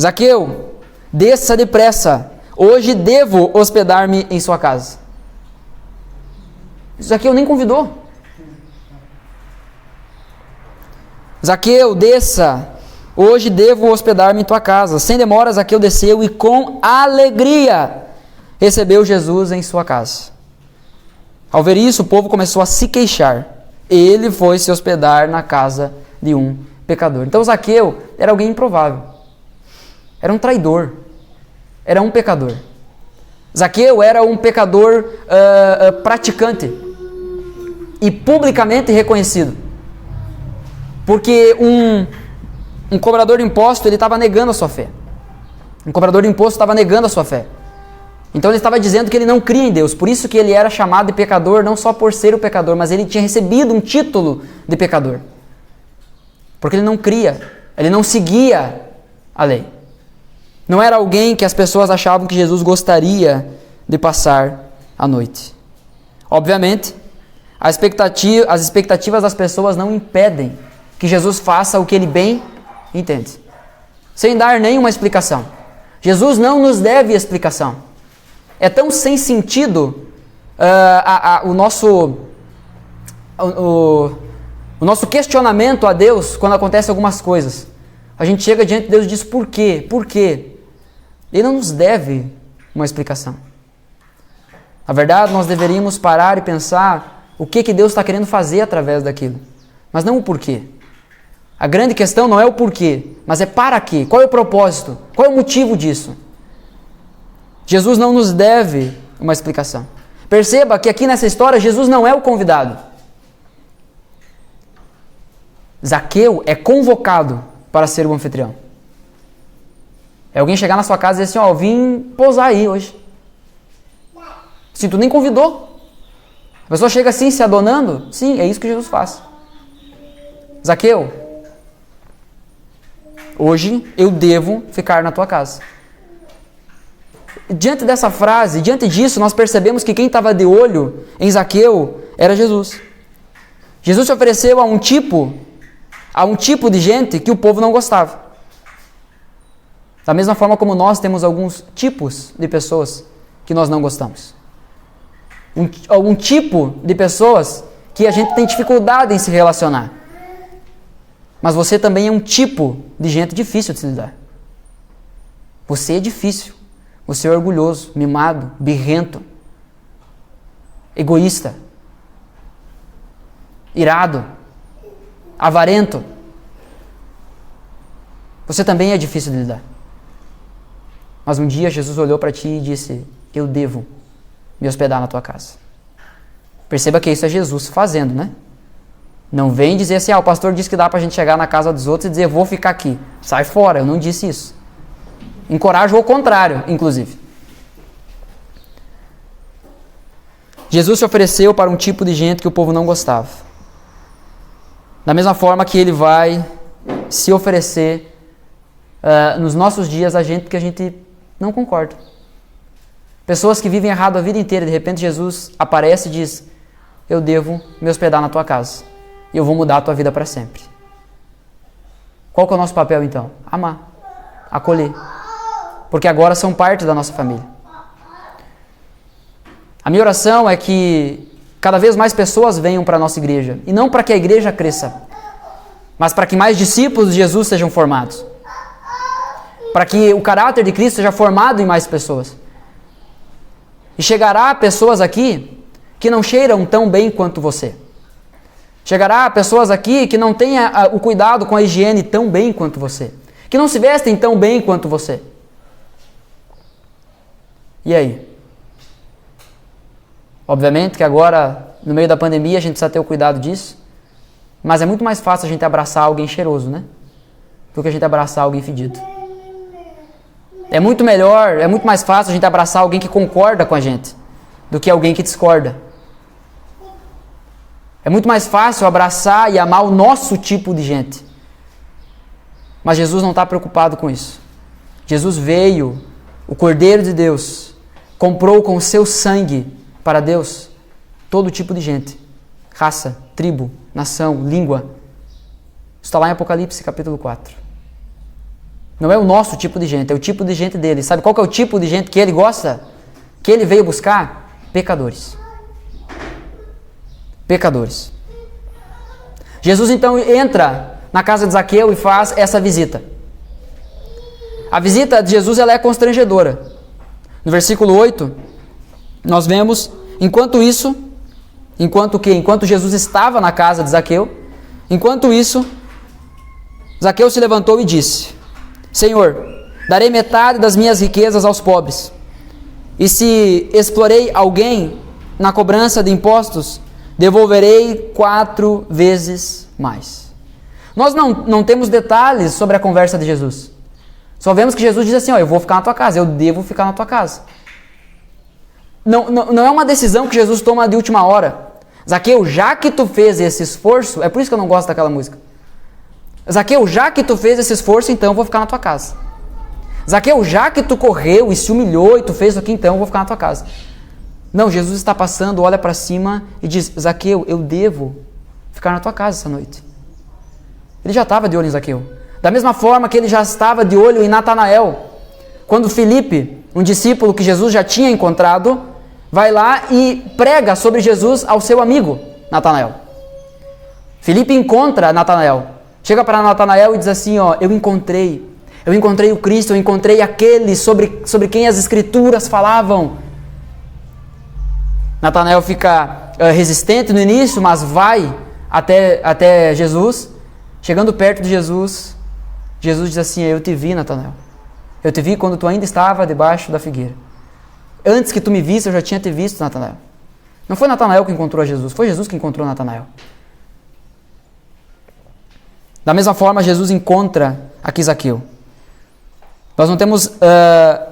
Zaqueu, desça depressa, hoje devo hospedar-me em sua casa. Zaqueu nem convidou. Zaqueu, desça, hoje devo hospedar-me em tua casa. Sem demora, Zaqueu desceu e com alegria recebeu Jesus em sua casa. Ao ver isso, o povo começou a se queixar. Ele foi se hospedar na casa de um pecador. Então Zaqueu era alguém improvável. Era um traidor. Era um pecador. Zaqueu era um pecador praticante e publicamente reconhecido. Porque um cobrador de imposto, ele estava negando a sua fé. Um cobrador de imposto estava negando a sua fé. Então ele estava dizendo que ele não cria em Deus. Por isso que ele era chamado de pecador, não só por ser o pecador, mas ele tinha recebido um título de pecador. Porque ele não cria, ele não seguia a lei. Não era alguém que as pessoas achavam que Jesus gostaria de passar a noite. Obviamente, as expectativas das pessoas não impedem que Jesus faça o que ele bem entende. Sem dar nenhuma explicação. Jesus não nos deve explicação. É tão sem sentido o nosso questionamento a Deus quando acontecem algumas coisas. A gente chega diante de Deus e diz: por quê? Por quê? Ele não nos deve uma explicação. Na verdade, nós deveríamos parar e pensar o que Deus está querendo fazer através daquilo, mas não o porquê. A grande questão não é o porquê, mas é para quê? Qual é o propósito? Qual é o motivo disso? Jesus não nos deve uma explicação. Perceba que aqui nessa história, Jesus não é o convidado. Zaqueu é convocado para ser o anfitrião. É alguém chegar na sua casa e dizer assim: eu vim posar aí hoje. Sim, tu nem convidou. A pessoa chega assim, se adonando. Sim, é isso que Jesus faz. Zaqueu, hoje eu devo ficar na tua casa. Diante dessa frase, diante disso, nós percebemos que quem estava de olho em Zaqueu era Jesus. Jesus se ofereceu a um tipo de gente que o povo não gostava. Da mesma forma como nós temos alguns tipos de pessoas que nós não gostamos. Algum tipo de pessoas que a gente tem dificuldade em se relacionar. Mas você também é um tipo de gente difícil de se lidar. Você é difícil. Você é orgulhoso, mimado, birrento, egoísta, irado, avarento. Você também é difícil de lidar. Mas um dia Jesus olhou para ti e disse: eu devo me hospedar na tua casa. Perceba que isso é Jesus fazendo, né? Não vem dizer assim: o pastor disse que dá para a gente chegar na casa dos outros e dizer: vou ficar aqui. Sai fora, eu não disse isso. Encorajo o contrário, inclusive. Jesus se ofereceu para um tipo de gente que o povo não gostava. Da mesma forma que ele vai se oferecer nos nossos dias a gente que a gente não concorda. Pessoas que vivem errado a vida inteira, de repente Jesus aparece e diz: eu devo me hospedar na tua casa. E eu vou mudar a tua vida para sempre. Qual que é o nosso papel então? Amar, acolher. Porque agora são parte da nossa família. A minha oração é que cada vez mais pessoas venham para a nossa igreja. E não para que a igreja cresça, mas para que mais discípulos de Jesus sejam formados. Para que o caráter de Cristo seja formado em mais pessoas. E chegará pessoas aqui que não cheiram tão bem quanto você. Chegará pessoas aqui que não têm o cuidado com a higiene tão bem quanto você. Que não se vestem tão bem quanto você. E aí? Obviamente que agora, no meio da pandemia, a gente precisa ter o cuidado disso. Mas é muito mais fácil a gente abraçar alguém cheiroso, né? Do que a gente abraçar alguém fedido. É muito melhor, é muito mais fácil a gente abraçar alguém que concorda com a gente do que alguém que discorda. É muito mais fácil abraçar e amar o nosso tipo de gente. Mas Jesus não está preocupado com isso. Jesus veio, o Cordeiro de Deus, comprou com o seu sangue para Deus todo tipo de gente. Raça, tribo, nação, língua. Isso está lá em Apocalipse capítulo 4. Não é o nosso tipo de gente, é o tipo de gente dele. Sabe qual que é o tipo de gente que ele gosta? Que ele veio buscar? Pecadores. Pecadores. Jesus então entra na casa de Zaqueu e faz essa visita. A visita de Jesus ela é constrangedora. No versículo 8, nós vemos, enquanto Jesus estava na casa de Zaqueu, enquanto isso, Zaqueu se levantou e disse: Senhor, darei metade das minhas riquezas aos pobres. E se explorei alguém na cobrança de impostos, devolverei 4 vezes mais. Nós não temos detalhes sobre a conversa de Jesus. Só vemos que Jesus diz assim: eu vou ficar na tua casa, eu devo ficar na tua casa. Não é uma decisão que Jesus toma de última hora. Zaqueu, já que tu fez esse esforço, é por isso que eu não gosto daquela música. Zaqueu, já que tu fez esse esforço, então eu vou ficar na tua casa. Zaqueu, já que tu correu e se humilhou e tu fez isso aqui, então eu vou ficar na tua casa. Não, Jesus está passando, olha para cima e diz: Zaqueu, eu devo ficar na tua casa essa noite. Ele já estava de olho em Zaqueu. Da mesma forma que ele já estava de olho em Natanael. Quando Filipe, um discípulo que Jesus já tinha encontrado, vai lá e prega sobre Jesus ao seu amigo Natanael. Filipe encontra Natanael. Chega para Natanael e diz assim: eu encontrei o Cristo, eu encontrei aquele sobre quem as Escrituras falavam. Natanael fica resistente no início, mas vai até Jesus. Chegando perto de Jesus, Jesus diz assim: eu te vi, Natanael. Eu te vi quando tu ainda estava debaixo da figueira. Antes que tu me visse, eu já tinha te visto, Natanael. Não foi Natanael que encontrou Jesus, foi Jesus que encontrou Natanael. Da mesma forma, Jesus encontra aqui Zaqueu. Nós não temos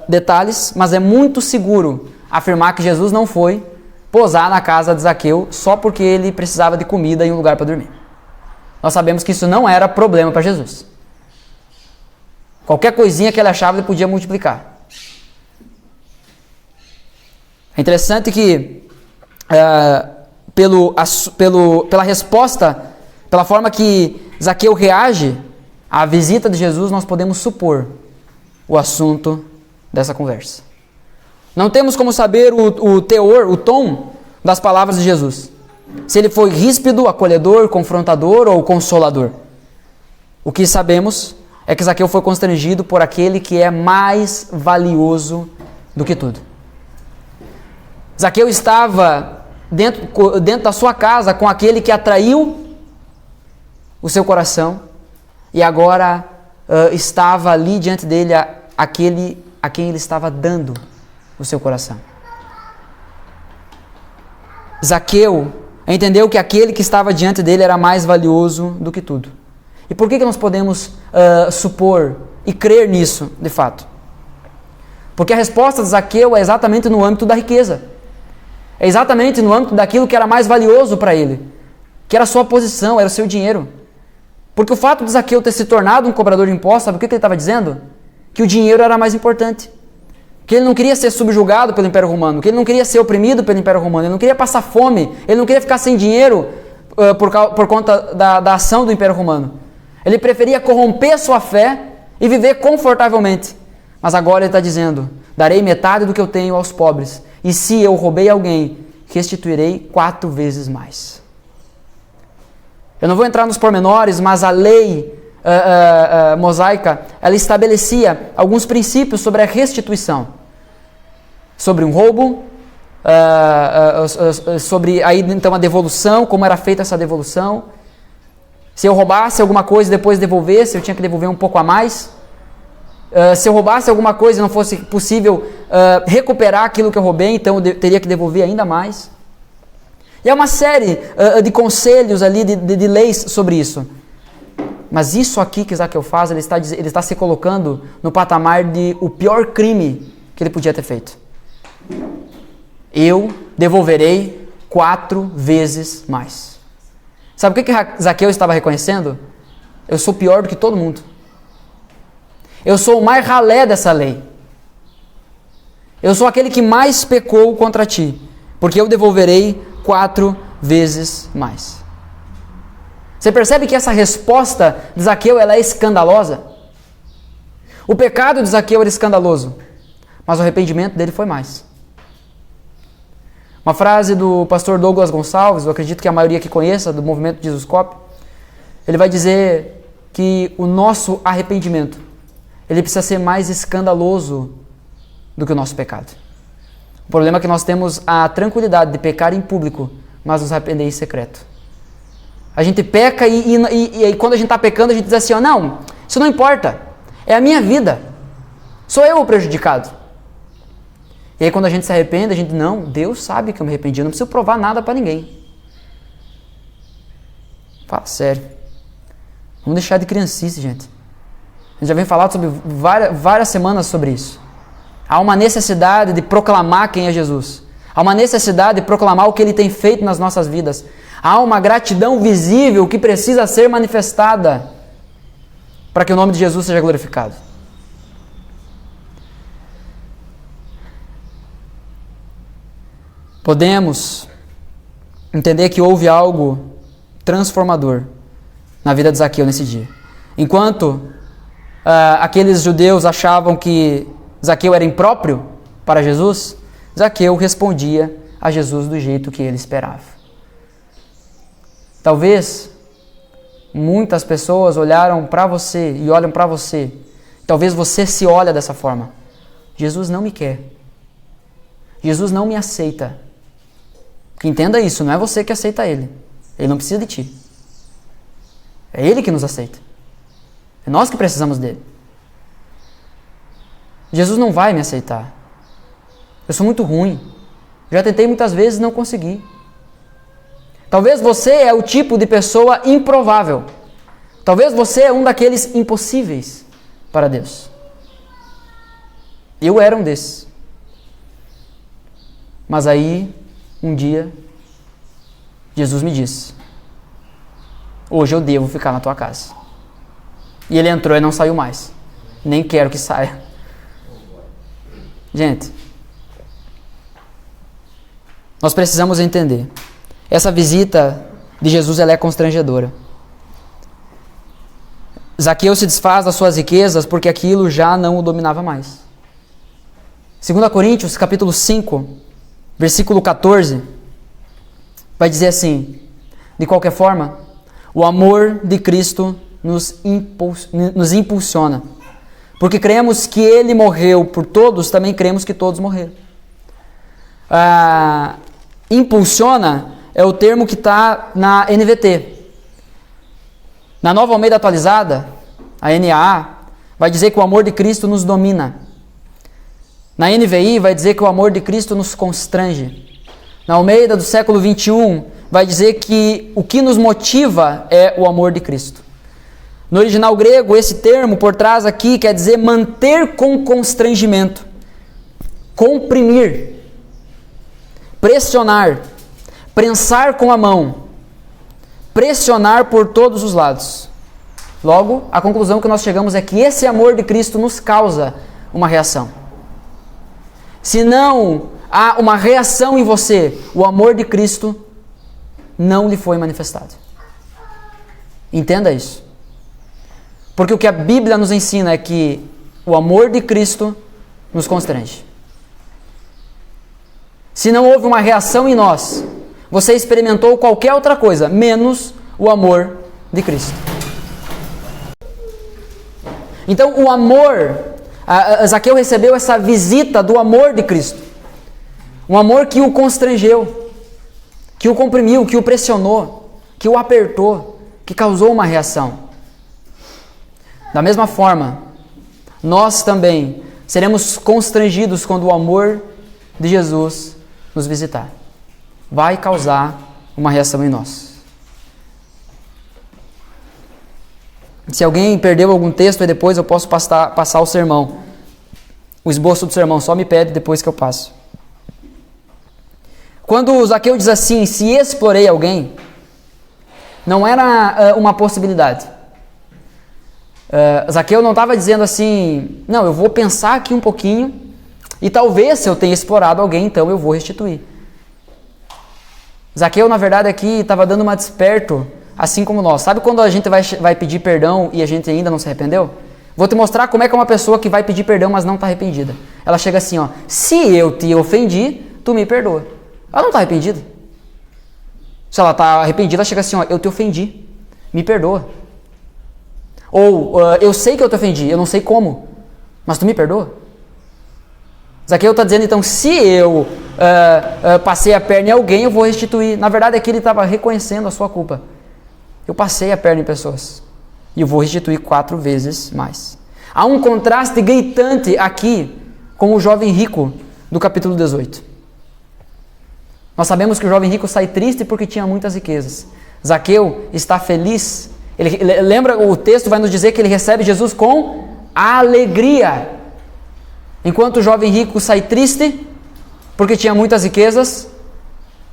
detalhes, mas é muito seguro afirmar que Jesus não foi posar na casa de Zaqueu só porque ele precisava de comida e um lugar para dormir. Nós sabemos que isso não era problema para Jesus. Qualquer coisinha que ele achava, ele podia multiplicar. É interessante que pela resposta, pela forma que Zaqueu reage à visita de Jesus, nós podemos supor o assunto dessa conversa. Não temos como saber o teor, o tom das palavras de Jesus. Se ele foi ríspido, acolhedor, confrontador ou consolador. O que sabemos é que Zaqueu foi constrangido por aquele que é mais valioso do que tudo. Zaqueu estava dentro da sua casa com aquele que atraiu o seu coração e agora estava ali diante dele aquele a quem ele estava dando o seu coração. Zaqueu entendeu que aquele que estava diante dele era mais valioso do que tudo. E por que nós podemos supor e crer nisso, de fato? Porque a resposta de Zaqueu é exatamente no âmbito da riqueza. É exatamente no âmbito daquilo que era mais valioso para ele, que era a sua posição, era o seu dinheiro. Porque o fato de Zaqueu ter se tornado um cobrador de impostos, sabe o que ele estava dizendo? Que o dinheiro era mais importante. Que ele não queria ser subjugado pelo Império Romano, que ele não queria ser oprimido pelo Império Romano, ele não queria passar fome, ele não queria ficar sem dinheiro por conta da ação do Império Romano. Ele preferia corromper sua fé e viver confortavelmente. Mas agora ele está dizendo, darei metade do que eu tenho aos pobres, e se eu roubei alguém, restituirei 4 vezes mais. Eu não vou entrar nos pormenores, mas a lei mosaica, ela estabelecia alguns princípios sobre a restituição. Sobre um roubo, sobre aí então a devolução, como era feita essa devolução. Se eu roubasse alguma coisa e depois devolvesse, eu tinha que devolver um pouco a mais. Se eu roubasse alguma coisa e não fosse possível recuperar aquilo que eu roubei, então eu teria que devolver ainda mais. E é uma série de conselhos ali, de leis sobre isso. Mas isso aqui que Zaqueu faz, ele está se colocando no patamar de o pior crime que ele podia ter feito. Eu devolverei 4 vezes mais. Sabe o que Zaqueu estava reconhecendo? Eu sou pior do que todo mundo. Eu sou o mais ralé dessa lei. Eu sou aquele que mais pecou contra ti, porque eu devolverei 4 vezes mais. Você percebe que essa resposta de Zaqueu ela é escandalosa? O pecado de Zaqueu era escandaloso, mas o arrependimento dele foi mais. Uma frase do pastor Douglas Gonçalves, eu acredito que a maioria que conheça, do movimento de Jesus Cop, ele vai dizer que o nosso arrependimento, ele precisa ser mais escandaloso do que o nosso pecado. O problema é que nós temos a tranquilidade de pecar em público, mas nos arrepender em secreto. A gente peca e quando a gente está pecando, a gente diz assim, não, isso não importa, é a minha vida, sou eu o prejudicado. E aí quando a gente se arrepende, a gente, não, Deus sabe que eu me arrependi, eu não preciso provar nada para ninguém. Fala sério. Vamos deixar de criancice, gente. A gente já vem falando sobre várias semanas sobre isso. Há uma necessidade de proclamar quem é Jesus. Há uma necessidade de proclamar o que Ele tem feito nas nossas vidas. Há uma gratidão visível que precisa ser manifestada para que o nome de Jesus seja glorificado. Podemos entender que houve algo transformador na vida de Zaqueu nesse dia. Enquanto aqueles judeus achavam que Zaqueu era impróprio para Jesus, Zaqueu respondia a Jesus do jeito que ele esperava. Talvez muitas pessoas olharam para você e olham para você. Talvez você se olha dessa forma. Jesus não me quer. Jesus não me aceita. Que entenda isso, não é você que aceita Ele. Ele não precisa de ti. É Ele que nos aceita. É nós que precisamos dele. Jesus não vai me aceitar. Eu sou muito ruim. Já tentei muitas vezes e não consegui. Talvez você é o tipo de pessoa improvável. Talvez você é um daqueles impossíveis para Deus. Eu era um desses. Mas aí, um dia, Jesus me disse, hoje eu devo ficar na tua casa. E ele entrou e não saiu mais. Nem quero que saia. Gente, nós precisamos entender. Essa visita de Jesus ela é constrangedora. Zaqueu se desfaz das suas riquezas porque aquilo já não o dominava mais. 2 Coríntios, capítulo 5, versículo 14, vai dizer assim, de qualquer forma, o amor de Cristo nos impulsiona. Porque cremos que Ele morreu por todos, também cremos que todos morreram. Impulsiona é o termo que está na NVT. Na Nova Almeida Atualizada, a NAA, vai dizer que o amor de Cristo nos domina. Na NVI vai dizer que o amor de Cristo nos constrange. Na Almeida do século 21 vai dizer que o que nos motiva é o amor de Cristo. No original grego, esse termo por trás aqui quer dizer manter com constrangimento, comprimir, pressionar, prensar com a mão, pressionar por todos os lados. Logo, a conclusão que nós chegamos é que esse amor de Cristo nos causa uma reação. Se não há uma reação em você, o amor de Cristo não lhe foi manifestado. Entenda isso. Porque o que a Bíblia nos ensina é que o amor de Cristo nos constrange. Se não houve uma reação em nós, você experimentou qualquer outra coisa, menos o amor de Cristo. Então, o amor, Zaqueu recebeu essa visita do amor de Cristo. Um amor que o constrangeu, que o comprimiu, que o pressionou, que o apertou, que causou uma reação. Da mesma forma, nós também seremos constrangidos quando o amor de Jesus nos visitar. Vai causar uma reação em nós. Se alguém perdeu algum texto, aí depois eu posso passar o sermão. O esboço do sermão, só me pede depois que eu passo. Quando Zaqueu diz assim, se explorei alguém, não era uma possibilidade. Zaqueu não estava dizendo assim, não, eu vou pensar aqui um pouquinho e talvez se eu tenha explorado alguém, então eu vou restituir. Zaqueu, na verdade, aqui estava dando uma desperto, assim como nós. Sabe quando a gente vai pedir perdão e a gente ainda não se arrependeu? Vou te mostrar como é que é uma pessoa que vai pedir perdão, mas não está arrependida. Ela chega assim, ó, se eu te ofendi, tu me perdoa. Ela não está arrependida. Se ela está arrependida, ela chega assim, ó, eu te ofendi, me perdoa. Ou, eu sei que eu te ofendi, eu não sei como, mas tu me perdoa? Zaqueu está dizendo, então, se eu passei a perna em alguém, eu vou restituir. Na verdade, aqui ele estava reconhecendo a sua culpa. Eu passei a perna em pessoas e eu vou restituir 4 vezes mais. Há um contraste gritante aqui com o jovem rico do capítulo 18. Nós sabemos que o jovem rico sai triste porque tinha muitas riquezas. Zaqueu está feliz. Lembra, o texto vai nos dizer que ele recebe Jesus com alegria. Enquanto o jovem rico sai triste porque tinha muitas riquezas,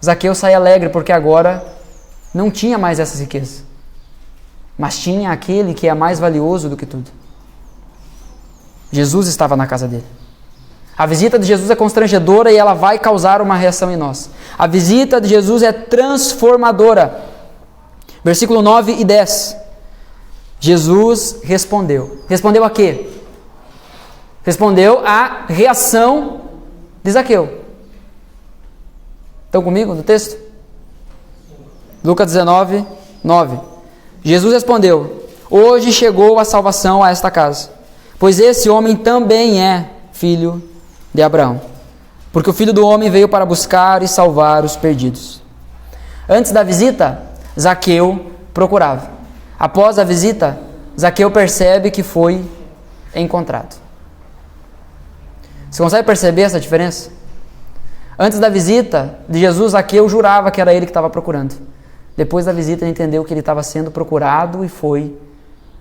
Zaqueu sai alegre porque agora não tinha mais essas riquezas, mas tinha aquele que é mais valioso do que tudo. Jesus estava na casa dele. A visita de Jesus é constrangedora e ela vai causar uma reação em nós. A visita de Jesus é transformadora. Versículo 9 e 10. Jesus respondeu. Respondeu a quê? Respondeu à reação de Zaqueu. Estão comigo no texto? Lucas 19, 9. Jesus respondeu: hoje chegou a salvação a esta casa, pois esse homem também é filho de Abraão. Porque o Filho do Homem veio para buscar e salvar os perdidos. Antes da visita, Zaqueu procurava. Após a visita, Zaqueu percebe que foi encontrado. Você consegue perceber essa diferença? Antes da visita de Jesus, Zaqueu jurava que era ele que estava procurando. Depois da visita, ele entendeu que ele estava sendo procurado e foi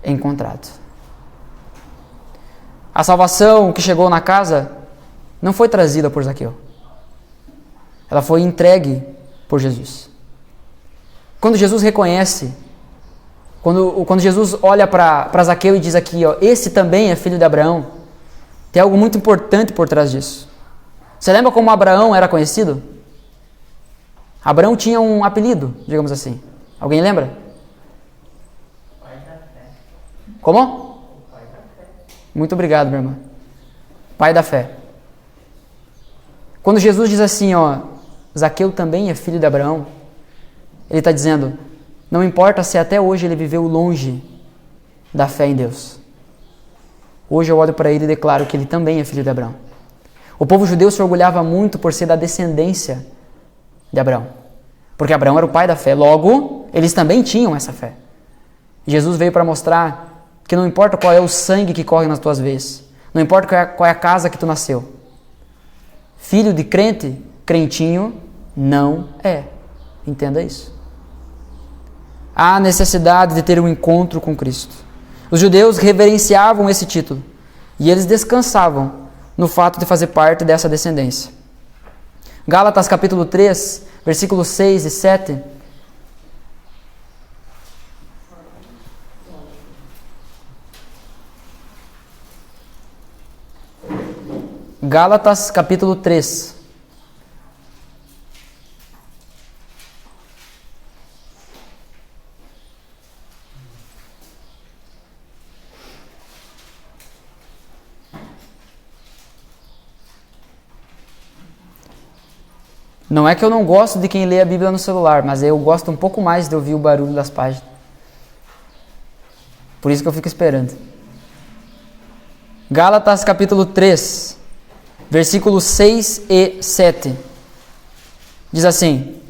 encontrado. A salvação que chegou na casa não foi trazida por Zaqueu. Ela foi entregue por Jesus. Quando Jesus reconhece, quando Jesus olha para Zaqueu e diz aqui, ó, esse também é filho de Abraão, tem algo muito importante por trás disso. Você lembra como Abraão era conhecido? Abraão tinha um apelido, digamos assim. Alguém lembra? Pai da fé. Como? O pai da fé. Muito obrigado, minha irmã. Pai da fé. Quando Jesus diz assim, ó, Zaqueu também é filho de Abraão, ele está dizendo, não importa se até hoje ele viveu longe da fé em Deus. Hoje eu olho para ele e declaro que ele também é filho de Abraão. O povo judeu se orgulhava muito por ser da descendência de Abraão. Porque Abraão era o pai da fé. Logo, eles também tinham essa fé. Jesus veio para mostrar que não importa qual é o sangue que corre nas tuas veias, não importa qual é a casa que tu nasceu. Filho de crente, crentinho, não é. Entenda isso. Há necessidade de ter um encontro com Cristo. Os judeus reverenciavam esse título e eles descansavam no fato de fazer parte dessa descendência. Gálatas capítulo 3, versículos 6 e 7. Gálatas capítulo 3. Não é que eu não gosto de quem lê a Bíblia no celular, mas eu gosto um pouco mais de ouvir o barulho das páginas. Por isso que eu fico esperando. Gálatas capítulo 3, versículos 6 e 7. Diz assim: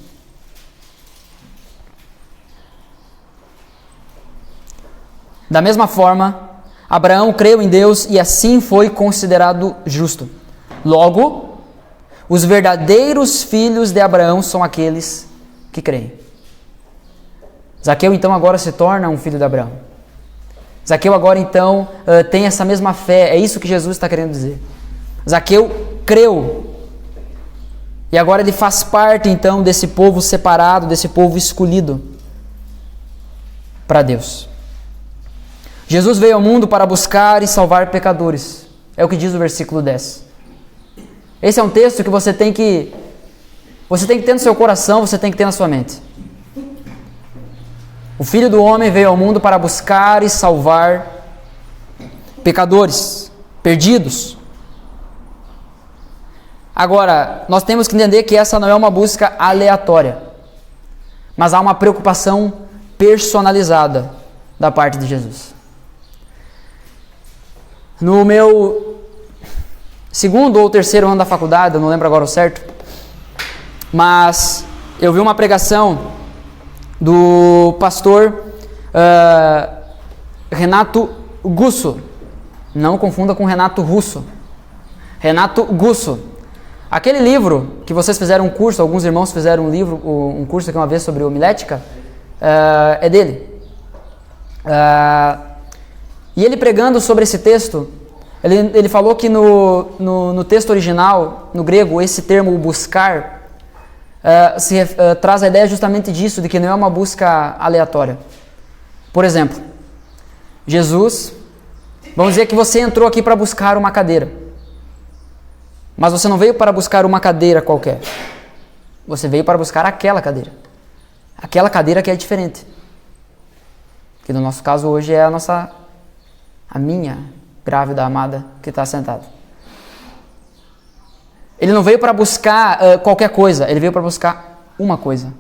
da mesma forma, Abraão creu em Deus e assim foi considerado justo. Logo, os verdadeiros filhos de Abraão são aqueles que creem. Zaqueu então agora se torna um filho de Abraão. Zaqueu agora então tem essa mesma fé, é isso que Jesus está querendo dizer. Zaqueu creu. E agora ele faz parte então desse povo separado, desse povo escolhido para Deus. Jesus veio ao mundo para buscar e salvar pecadores. É o que diz o versículo 10. Esse é um texto que você tem que ter no seu coração, você tem que ter na sua mente. O Filho do Homem veio ao mundo para buscar e salvar pecadores, perdidos. Agora, nós temos que entender que essa não é uma busca aleatória, mas há uma preocupação personalizada da parte de Jesus. No meu segundo ou terceiro ano da faculdade, eu não lembro agora o certo, mas eu vi uma pregação do pastor Renato Gusso. Não confunda com Renato Russo. Renato Gusso. Aquele livro que vocês fizeram um curso, alguns irmãos fizeram um curso aqui uma vez sobre homilética, é dele. E ele pregando sobre esse texto, ele falou que no texto original, no grego, esse termo buscar traz a ideia justamente disso, de que não é uma busca aleatória. Por exemplo, Jesus, vamos dizer que você entrou aqui para buscar uma cadeira, mas você não veio para buscar uma cadeira qualquer, você veio para buscar aquela cadeira que é diferente, que no nosso caso hoje é a minha grávida amada que está sentada. Ele não veio para buscar qualquer coisa, ele veio para buscar uma coisa.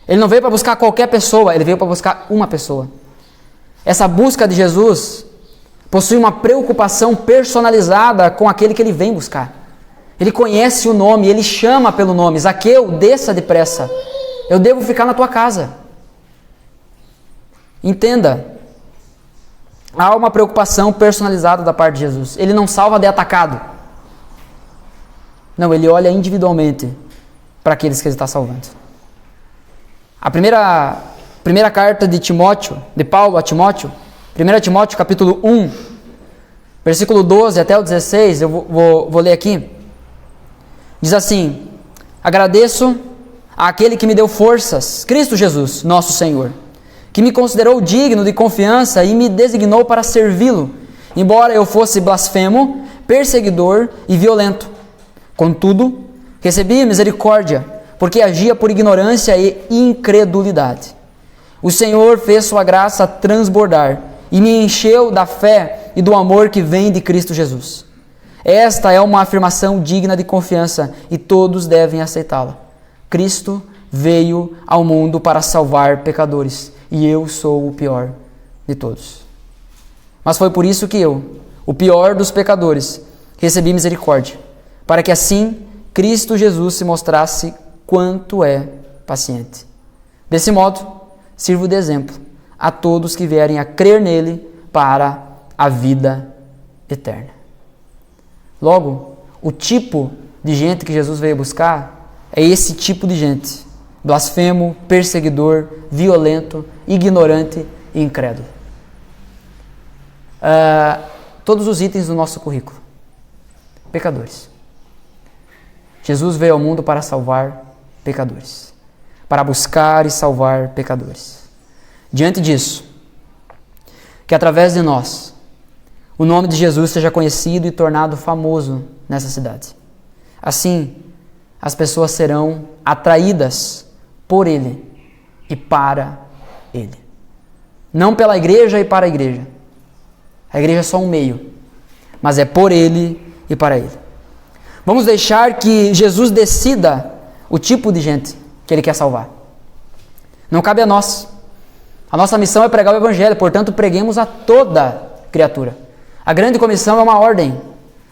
Ele não veio para buscar qualquer pessoa, ele veio para buscar uma pessoa. Essa busca de Jesus possui uma preocupação personalizada com aquele que ele vem buscar. Ele conhece o nome, ele chama pelo nome. Zaqueu, desça depressa, eu devo ficar na tua casa. Entenda. Há uma preocupação personalizada da parte de Jesus. Ele não salva de atacado. Não, ele olha individualmente para aqueles que ele está salvando. A primeira carta de Paulo a Timóteo, 1 Timóteo capítulo 1, versículo 12 até o 16, eu vou ler aqui. Diz assim: agradeço àquele que me deu forças, Cristo Jesus, nosso Senhor, que me considerou digno de confiança e me designou para servi-lo, embora eu fosse blasfemo, perseguidor e violento. Contudo, recebi misericórdia, porque agia por ignorância e incredulidade. O Senhor fez sua graça transbordar e me encheu da fé e do amor que vem de Cristo Jesus. Esta é uma afirmação digna de confiança e todos devem aceitá-la. Cristo veio ao mundo para salvar pecadores, e eu sou o pior de todos. Mas foi por isso que eu, o pior dos pecadores, recebi misericórdia, para que assim Cristo Jesus se mostrasse quanto é paciente. Desse modo, sirvo de exemplo a todos que vierem a crer nele para a vida eterna. Logo, o tipo de gente que Jesus veio buscar é esse tipo de gente: blasfemo, perseguidor, violento, ignorante e incrédulo. Todos os itens do nosso currículo. Pecadores. Jesus veio ao mundo para salvar pecadores, para buscar e salvar pecadores. Diante disso, que através de nós, o nome de Jesus seja conhecido e tornado famoso nessa cidade. Assim, as pessoas serão atraídas por Ele e para Ele. Não pela igreja e para a igreja. A igreja é só um meio, mas é por Ele e para Ele. Vamos deixar que Jesus decida o tipo de gente que Ele quer salvar. Não cabe a nós. A nossa missão é pregar o Evangelho, portanto, preguemos a toda criatura. A grande comissão é uma ordem.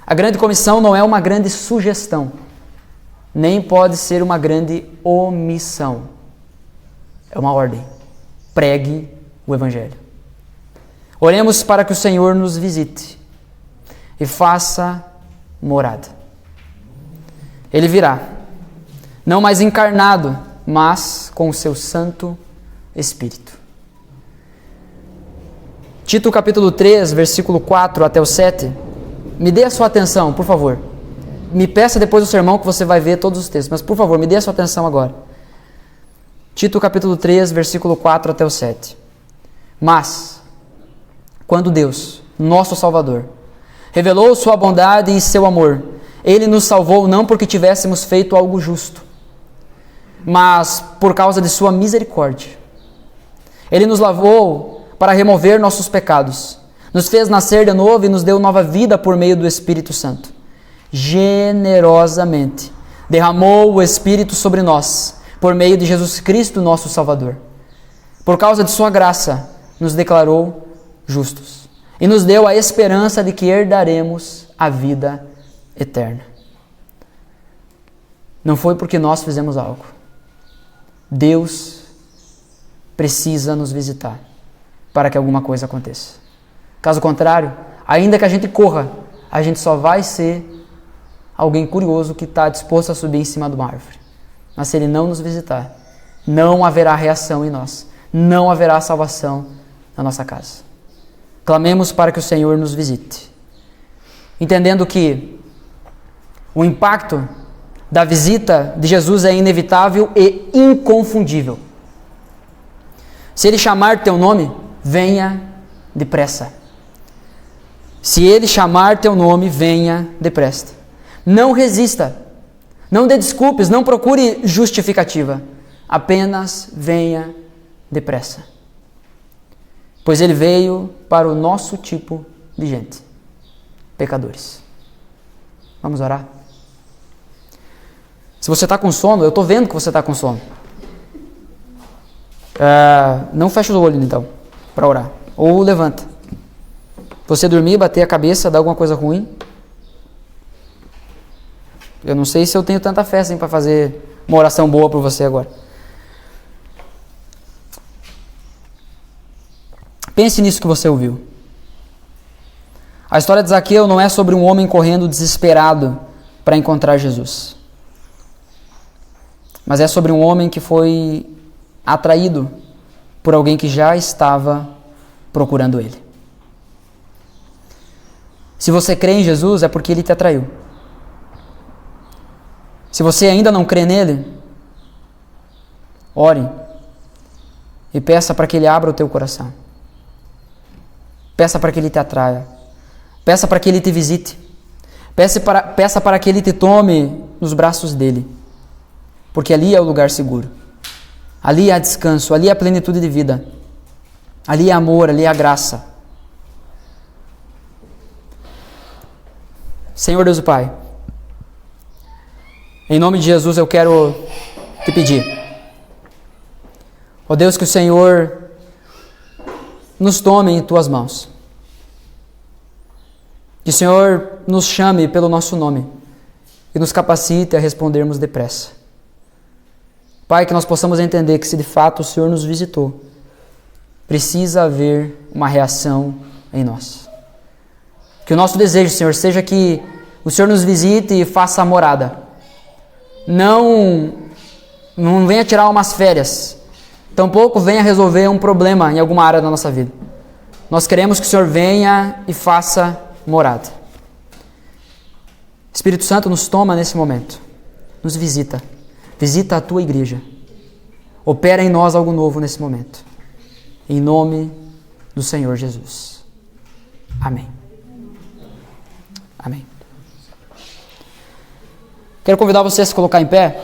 A grande comissão não é uma grande sugestão, nem pode ser uma grande omissão. É uma ordem. Pregue o Evangelho. Oremos para que o Senhor nos visite e faça morada. Ele virá, não mais encarnado, mas com o seu Santo Espírito. Tito capítulo 3, versículo 4 até o 7. Me dê a sua atenção, por favor. Me peça depois do sermão que você vai ver todos os textos, mas por favor, me dê a sua atenção agora. Tito capítulo 3, versículo 4 até o 7. Mas, quando Deus, nosso Salvador, revelou sua bondade e seu amor, Ele nos salvou não porque tivéssemos feito algo justo, mas por causa de sua misericórdia. Ele nos lavou para remover nossos pecados, nos fez nascer de novo e nos deu nova vida por meio do Espírito Santo. Generosamente derramou o Espírito sobre nós, por meio de Jesus Cristo, nosso Salvador. Por causa de sua graça, nos declarou justos e nos deu a esperança de que herdaremos a vida eterna. Não foi porque nós fizemos algo. Deus precisa nos visitar para que alguma coisa aconteça. Caso contrário, ainda que a gente corra, a gente só vai ser alguém curioso que está disposto a subir em cima de uma árvore. Mas se Ele não nos visitar, não haverá reação em nós, não haverá salvação na nossa casa. Clamemos para que o Senhor nos visite, entendendo que o impacto da visita de Jesus é inevitável e inconfundível. Se Ele chamar teu nome, venha depressa. Se Ele chamar teu nome, venha depressa. Não resista, não dê desculpas, não procure justificativa. Apenas venha depressa. Pois Ele veio para o nosso tipo de gente, pecadores. Vamos orar? Se você está com sono, eu estou vendo que você está com sono. Não feche o olho então, para orar. Ou levanta. Você dormir, bater a cabeça, dar alguma coisa ruim. Eu não sei se eu tenho tanta fé assim para fazer uma oração boa por você agora. Pense nisso que você ouviu. A história de Zaqueu não é sobre um homem correndo desesperado para encontrar Jesus. Mas é sobre um homem que foi atraído por alguém que já estava procurando Ele. Se você crê em Jesus, é porque Ele te atraiu. Se você ainda não crê nele, ore e peça para que Ele abra o teu coração. Peça para que Ele te atraia. Peça para que Ele te visite. Peça para que Ele te tome nos braços dEle. Porque ali é o lugar seguro. Ali há descanso, ali há plenitude de vida. Ali é amor, ali é a graça. Senhor Deus e Pai, em nome de Jesus eu quero te pedir, ó Deus, que o Senhor nos tome em Tuas mãos. Que o Senhor nos chame pelo nosso nome e nos capacite a respondermos depressa. Pai, que nós possamos entender que se de fato o Senhor nos visitou, precisa haver uma reação em nós. Que o nosso desejo, Senhor, seja que o Senhor nos visite e faça a morada. Não venha tirar umas férias. Tampouco venha resolver um problema em alguma área da nossa vida. Nós queremos que o Senhor venha e faça morada. Espírito Santo, nos toma nesse momento. Nos visita. Visita a tua igreja. Opera em nós algo novo nesse momento. Em nome do Senhor Jesus. Amém. Amém. Quero convidar você a se colocar em pé.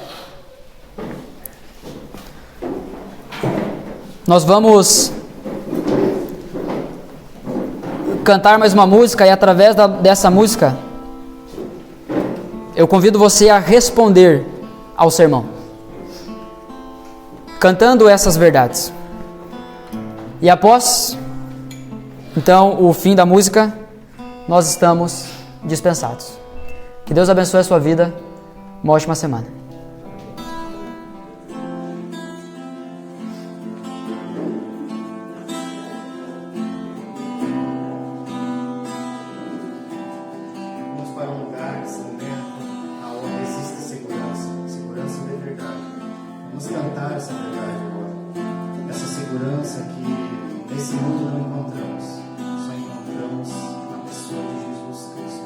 Nós vamos cantar mais uma música e através dessa música eu convido você a responder ao sermão, cantando essas verdades. E após, então, o fim da música, nós estamos dispensados. Que Deus abençoe a sua vida. Uma ótima semana. Vamos para um lugar, nesse momento, onde existe segurança. Segurança de verdade. Vamos cantar essa verdade agora. Essa segurança que nesse mundo não encontramos. Só encontramos na pessoa de Jesus Cristo.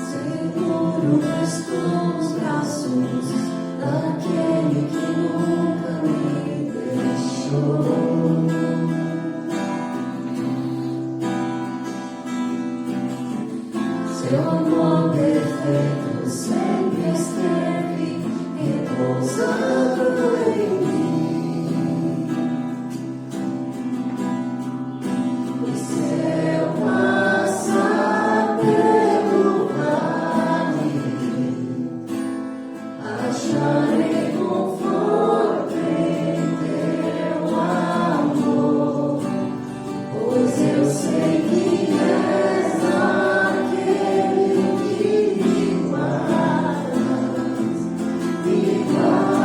Seguro estou nos braços daquele que nunca me deixou. Seu amor perfeito sempre esteve repousando em mim. E seu passar pelo vale, acharei conforto em teu amor, pois eu sei que és aquele que me guardas, me guardas.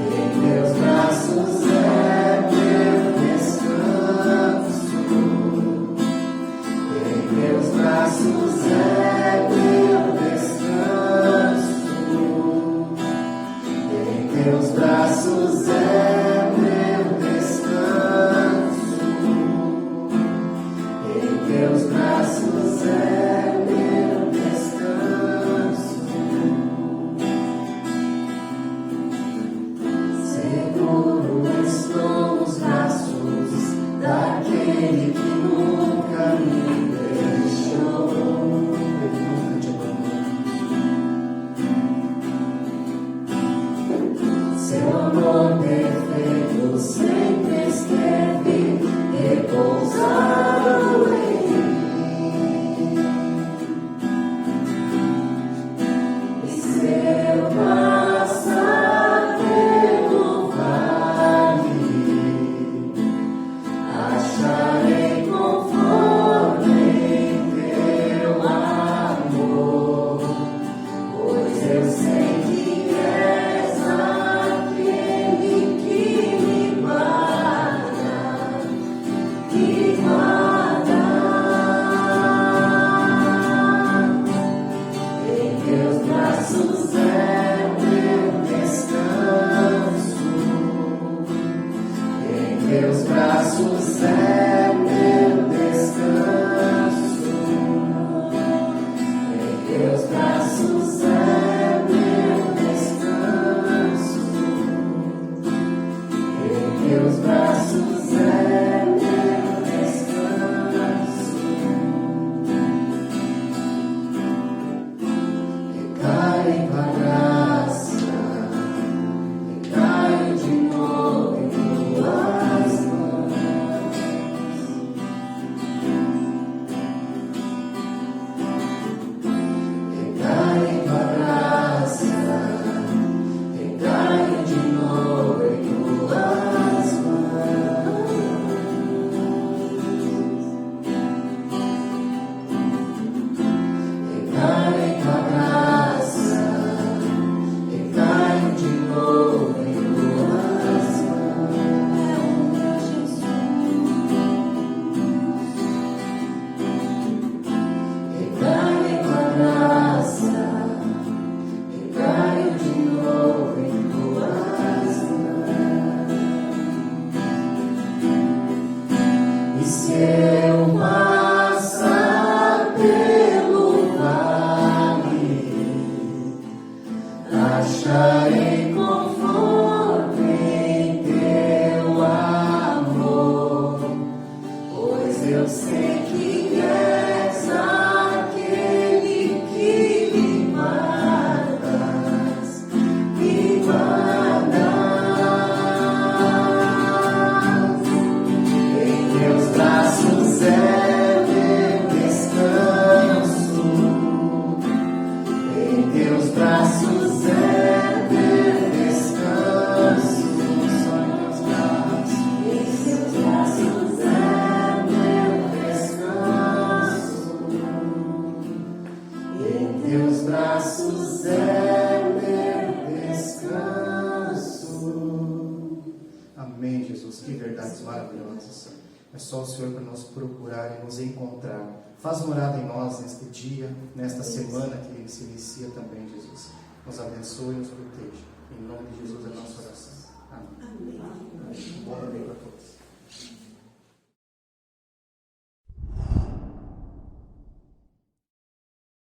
Em teus braços é meu descanso, em teus braços é meu descanso, em teus braços é meu descanso, em teus braços é meu descanso. Seguro estou nos braços daquele que nunca me deixou. Ele nunca te abandona. Seu amor perfeito sempre esteve repousado em mim. E seu passar pelo vale, acharei conforto em teu amor, pois eu sei que és aquele que me guarda, me guarda. Em teus braços é meu descanso, em teus braços é meu descanso, em teus braços é meu descanso, em teus braços é meu descanso. Caio com a graça, caio de novo em tuas mãos. se eu passar pelo vale, acharei conforto em teu amor, pois eu sei que és aquele que me guardas, me guardas. Em teus braços é meu descanso, em teus braços é meu descanso, só em teus braços, em teus braços é meu descanso, em teus braços é meu descanso. Amém, Jesus, que verdades maravilhosas. É só o Senhor para nos procurar e nos encontrar. Faz morada em nós neste dia, nesta semana que se inicia também, Jesus. Nos abençoe e nos proteja. Em nome de Jesus é a nossa oração. Amém. Boa noite a todos.